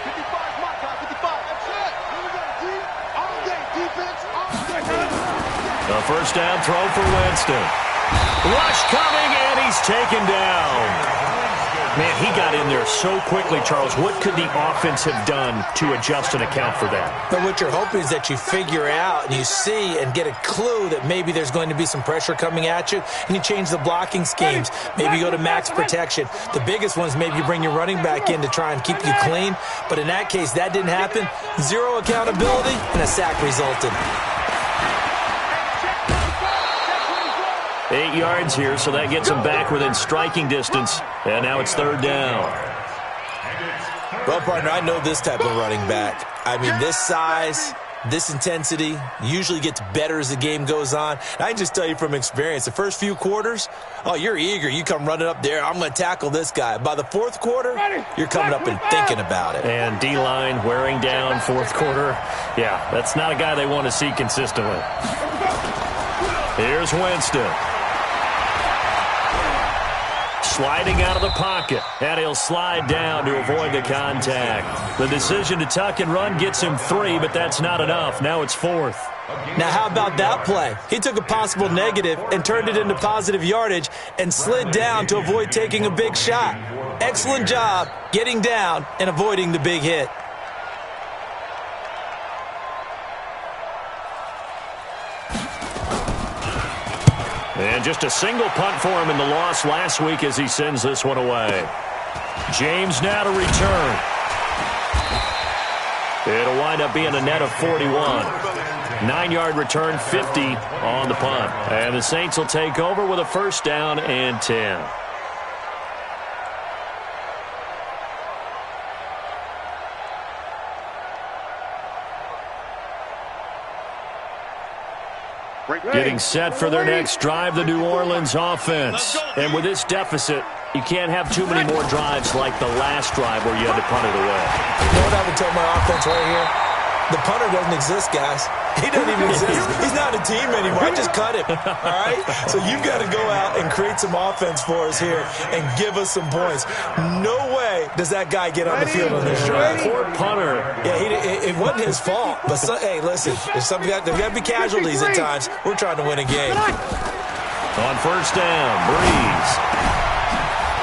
Speaker 6: 55, Mike. 55. That's it. Here we go, D. All day defense. All day.
Speaker 2: The first down throw for Winston. Rush coming, and he's taken down. Man, he got in there so quickly, Charles. What could the offense have done to adjust and account for that?
Speaker 4: But what you're hoping is that you figure out and you see and get a clue that maybe there's going to be some pressure coming at you, and you change the blocking schemes. Maybe you go to max protection. The biggest one is maybe you bring your running back in to try and keep you clean. But in that case, that didn't happen. 0 accountability, and a sack resulted.
Speaker 2: 8 yards here, so that gets him back within striking distance. And now it's third down.
Speaker 4: Well, partner, I know this type of running back. I mean, this size, this intensity usually gets better as the game goes on. And I can just tell you from experience, the first few quarters, oh, you're eager. You come running up there, I'm going to tackle this guy. By the fourth quarter, you're coming up and thinking about it.
Speaker 2: And D-line wearing down fourth quarter. Yeah, that's not a guy they want to see consistently. Here's Winston. Sliding out of the pocket, and he'll slide down to avoid the contact. The decision to tuck and run gets him 3, but that's not enough. Now it's 4th.
Speaker 4: Now, how about that play? He took a possible negative and turned it into positive yardage and slid down to avoid taking a big shot. Excellent job getting down and avoiding the big hit.
Speaker 2: And just a single punt for him in the loss last week as he sends this one away. James now to return. It'll wind up being a net of 41. 9-yard return, 50 on the punt. And the Saints will take over with a first down and 10. Getting set for their next drive, the New Orleans offense. And with this deficit, you can't have too many more drives like the last drive where you had to punt it away.
Speaker 4: You know what I would tell my offense right here? The punter doesn't exist, guys. He doesn't even exist. He's not a team anymore. I just cut him, all right? So you've got to go out and create some offense for us here and give us some points. No way does that guy get on the field on this drive.
Speaker 2: Poor punter.
Speaker 4: Yeah, it wasn't his fault. But, hey, listen, there's got to be casualties at times. We're trying to win a game.
Speaker 2: On first down, Breeze.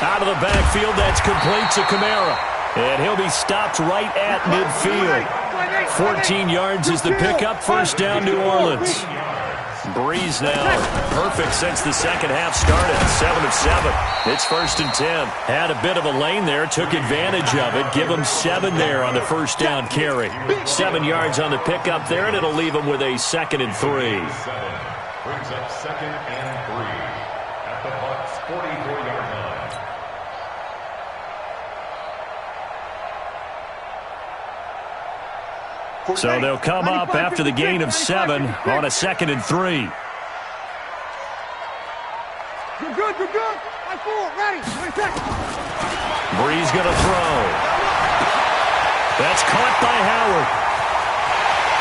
Speaker 2: Out of the backfield, that's complete to Kamara. And he'll be stopped right at midfield. 14 yards is the pickup. First down, New Orleans. Breeze now perfect since the second half started. 7 of 7. It's first and 10. Had a bit of a lane there. Took advantage of it. Give him 7 there on the first down carry. 7 yards on the pickup there, and it'll leave him with a 2nd and 3.
Speaker 5: Brings up 2nd and 3 at the Bucs' 44-yard line.
Speaker 2: So they'll come up after the gain of 7 on a 2nd and 3.
Speaker 3: You're good. I'm forward, ready. 20 seconds.
Speaker 2: Breeze going to throw. That's caught by Howard.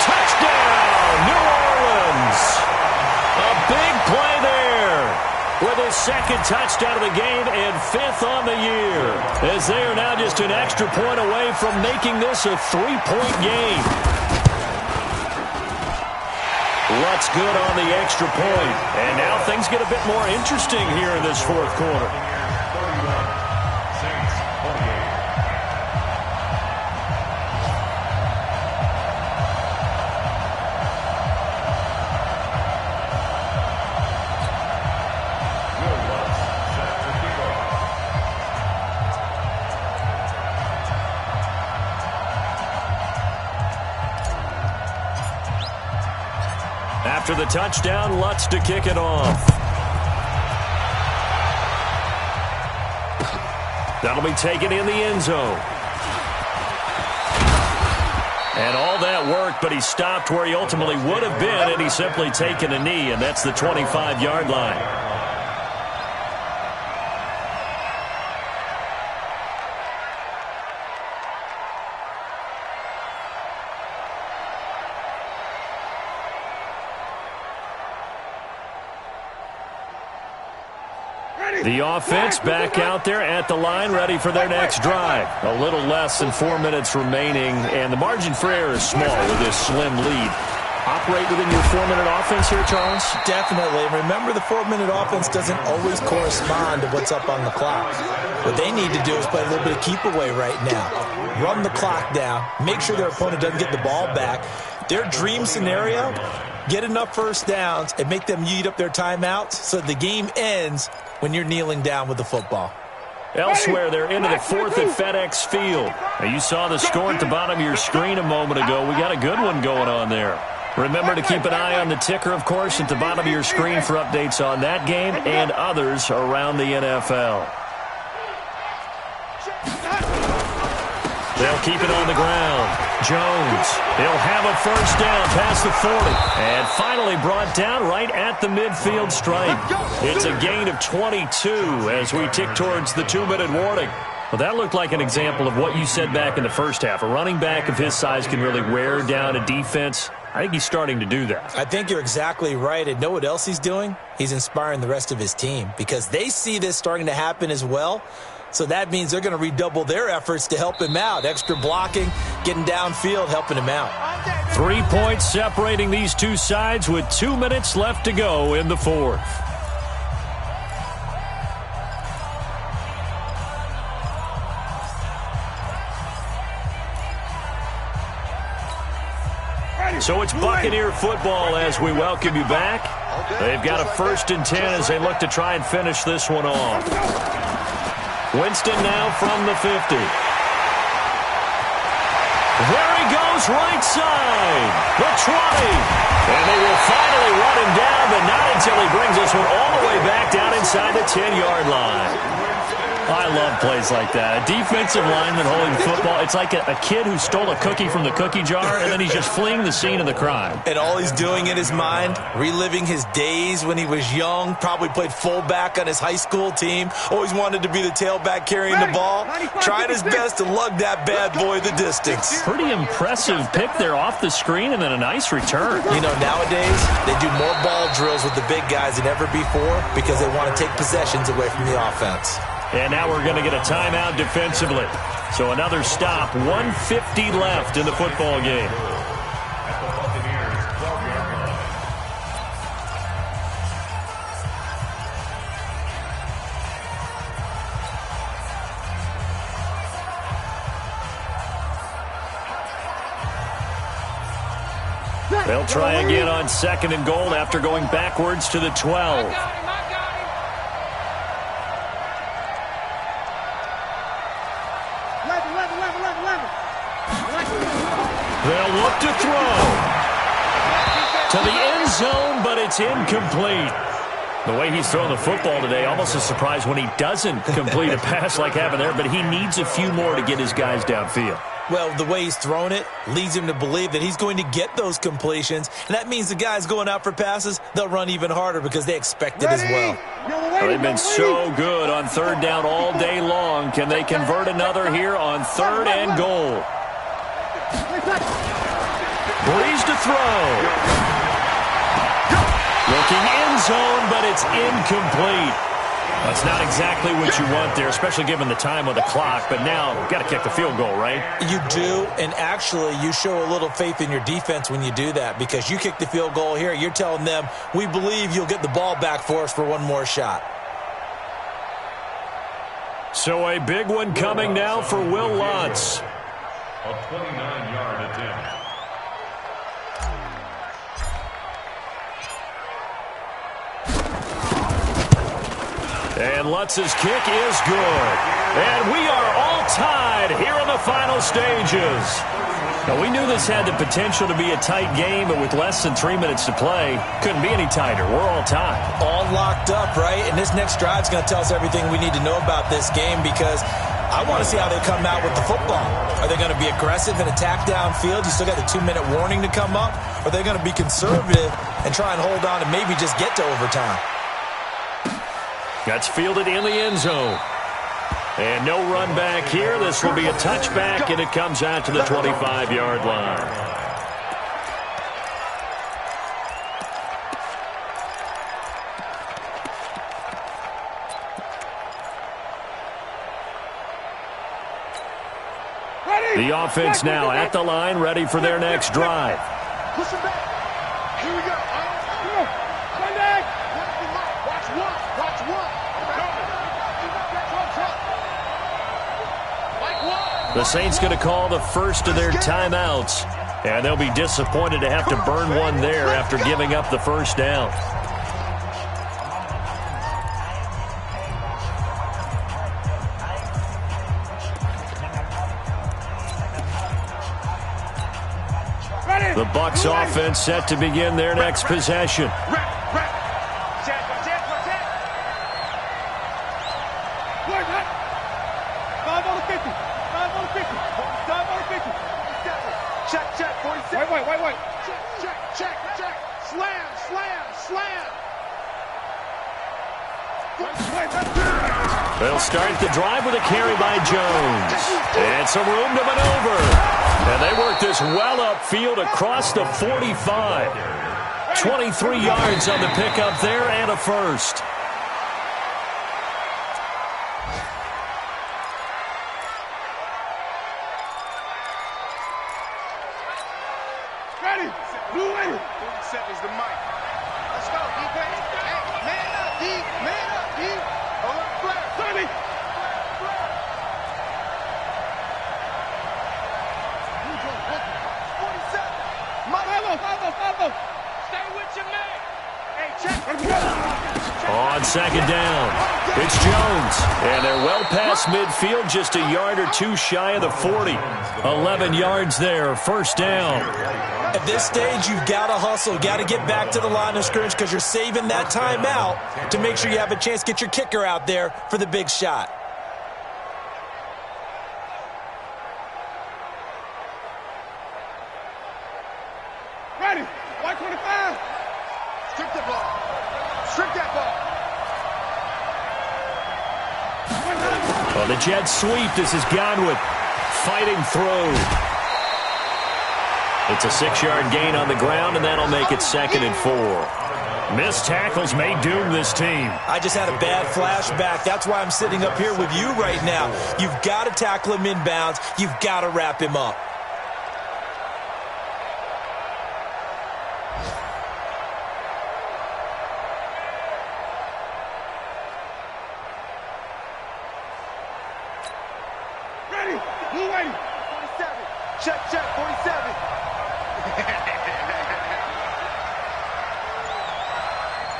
Speaker 2: Touchdown, New Orleans. A big play there. with his second touchdown of the game and 5th on the year, as they are now just an extra point away from making this a 3-point game. Lutz good on the extra point, and now things get a bit more interesting here in this fourth quarter. After the touchdown, Lutz to kick it off. That'll be taken in the end zone. And all that worked, but he stopped where he ultimately would have been, and he's simply taken a knee, and that's the 25-yard line. The offense back out there at the line, ready for their next drive. A little less than 4 minutes remaining, and the margin for error is small with this slim lead. Operate within your 4-minute offense here, Charles?
Speaker 4: Definitely. Remember, the 4-minute offense doesn't always correspond to what's up on the clock. What they need to do is play a little bit of keep away right now. Run the clock down. Make sure their opponent doesn't get the ball back. Their dream scenario, get enough first downs and make them eat up their timeouts so the game ends when you're kneeling down with the football.
Speaker 2: Elsewhere, they're into the fourth at FedEx Field. Now, you saw the score at the bottom of your screen a moment ago. We got a good one going on there. Remember to keep an eye on the ticker, of course, at the bottom of your screen for updates on that game and others around the NFL. They'll keep it on the ground. Jones, he'll have a first down past the 40. And finally brought down right at the midfield stripe. It's a gain of 22 as we tick towards the 2-minute warning. Well, that looked like an example of what you said back in the first half. A running back of his size can really wear down a defense. I think he's starting to do that.
Speaker 4: I think you're exactly right. And know what else he's doing? He's inspiring the rest of his team because they see this starting to happen as well. So that means they're going to redouble their efforts to help him out. Extra blocking, getting downfield, helping him out.
Speaker 2: 3 points separating these two sides with 2 minutes left to go in the fourth. So it's Buccaneer football as we welcome you back. They've got a 1st and 10 as they look to try and finish this one off. Winston now from the 50. There he goes, right side. The 20. And they will finally run him down, but not until he brings this one all the way back down inside the 10-yard line. I love plays like that. A defensive lineman holding the football. It's like a kid who stole a cookie from the cookie jar, and then he's just fleeing the scene of the crime.
Speaker 4: And all he's doing in his mind, reliving his days when he was young, probably played fullback on his high school team, always wanted to be the tailback carrying the ball, trying his best to lug that bad boy the distance.
Speaker 2: Pretty impressive pick there off the screen and then a nice return.
Speaker 4: You know, nowadays, they do more ball drills with the big guys than ever before because they want to take possessions away from the offense.
Speaker 2: And now we're going to get a timeout defensively. So another stop, 1:50 left in the football game. They'll try again on 2nd and goal after going backwards to the 12. They'll look to throw to the end zone, but it's incomplete. The way he's throwing the football today, almost a surprise when he doesn't complete a pass like happened there, but he needs a few more to get his guys downfield.
Speaker 4: Well, the way he's thrown it leads him to believe that he's going to get those completions, and that means the guys going out for passes, they'll run even harder because they expect it as well.
Speaker 2: They've been so good on 3rd down all day long. Can they convert another here on 3rd and goal? Breeze to throw. Will looking end zone, but it's incomplete. That's not exactly what you want there, especially given the time on the clock. But now, you've got to kick the field goal, right?
Speaker 4: You do, and actually, you show a little faith in your defense when you do that, because you kick the field goal here, you're telling them, we believe you'll get the ball back for us for one more shot.
Speaker 2: So a big one coming now for Will Lutz.
Speaker 5: A 29-yard attempt.
Speaker 2: And Lutz's kick is good. And we are all tied here in the final stages. Now, we knew this had the potential to be a tight game, but with less than 3 minutes to play, couldn't be any tighter. We're all tied.
Speaker 4: All locked up, right? And this next drive is going to tell us everything we need to know about this game, because I want to see how they come out with the football. Are they going to be aggressive and attack downfield? You still got the 2-minute warning to come up? Or are they going to be conservative and try and hold on and maybe just get to overtime?
Speaker 2: That's fielded in the end zone. And no run back here. This will be a touchback, and it comes out to the 25-yard line. The offense now at the line, ready for their next drive.
Speaker 6: Push him back. Here we go. Come back. Watch one. Watch one.
Speaker 2: The Saints going to call the first of their timeouts, and they'll be disappointed to have to burn one there after giving up the first down. The Bucs offense set to begin their next possession.
Speaker 6: Wait. Check. Slam.
Speaker 2: They'll start the drive with a carry by Jones. And some room to maneuver. And they work this well upfield across the 45. 23 yards on the pickup there and a first.
Speaker 6: Ready. Blue ready. 30 seconds to Mike. Let's go, defense. Hey, man up, D. Man up, D. Alert flare. 30. Stay with your man. Hey, check.
Speaker 2: On second down, it's Jones. And they're well past midfield, just a yard or two shy of the 40. 11 yards there, first down.
Speaker 4: At this stage, you've got to hustle. Got to get back to the line of scrimmage, because you're saving that timeout to make sure you have a chance to get your kicker out there for the big shot.
Speaker 6: Ready. White 25. Strip the ball. Strip that ball.
Speaker 2: Well, the jet sweep. This is Godwin fighting through. It's a 6-yard gain on the ground, and that'll make it 2nd and 4. Missed tackles may doom this team.
Speaker 4: I just had a bad flashback. That's why I'm sitting up here with you right now. You've got to tackle him inbounds. You've got to wrap him up.
Speaker 6: Ready. Blue ready. 47. Check. 47.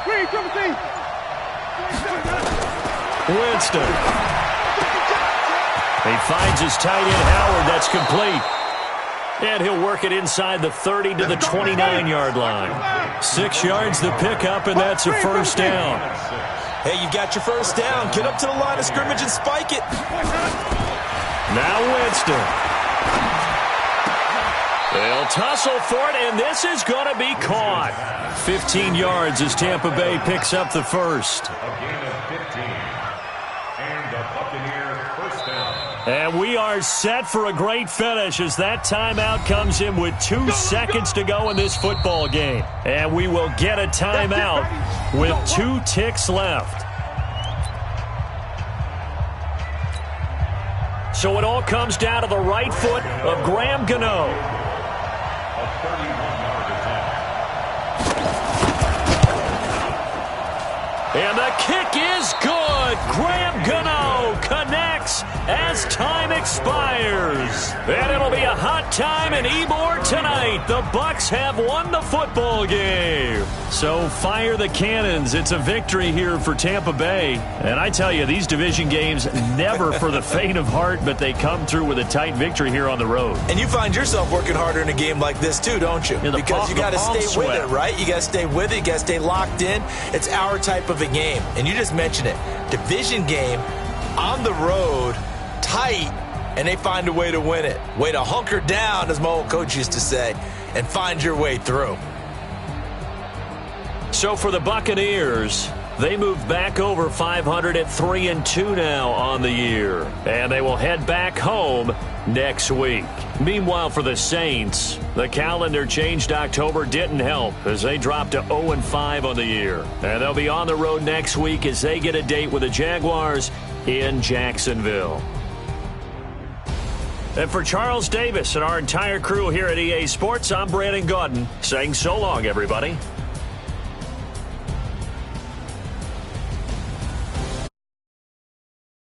Speaker 6: Green, triple team.
Speaker 2: Winston. He finds his tight end, Howard. That's complete. And he'll work it inside the 30 to the 29-yard line. 6 yards the pickup, and that's a first down.
Speaker 4: Hey, you got your first down. Get up to the line of scrimmage and spike it.
Speaker 2: Now Winston. They'll tussle for it, and this is going to be caught. 15 yards as Tampa Bay picks up the first.
Speaker 5: A gain of 15. And the Buccaneers first down.
Speaker 2: And we are set for a great finish as that timeout comes in with 2 seconds to go in this football game. And we will get a timeout with 2 ticks left. So it all comes down to the right foot of Graham Gano.
Speaker 5: A 31-yard attempt.
Speaker 2: And the kick is good. Graham Gano connects as time expires. And it'll be a hot time in Ybor tonight. The Bucs have won the football game. So fire the cannons. It's a victory here for Tampa Bay. And I tell you, these division games never for the faint of heart, but they come through with a tight victory here on the road.
Speaker 4: And you find yourself working harder in a game like this too, don't you?
Speaker 2: Yeah,
Speaker 4: because you got to stay with it, right? You got to stay with it. You got to stay locked in. It's our type of a game. And you just mentioned it. Division game on the road, tight, and they find a way to win it. Way to hunker down, as my old coach used to say, and find your way through.
Speaker 2: So for the Buccaneers, they move back over 500 at 3-2 now on the year. And they will head back home next week. Meanwhile, for the Saints, the calendar changed October didn't help as they dropped to 0-5 on the year. And they'll be on the road next week as they get a date with the Jaguars in Jacksonville. And for Charles Davis and our entire crew here at EA Sports, I'm Brandon Gaudin saying so long, everybody.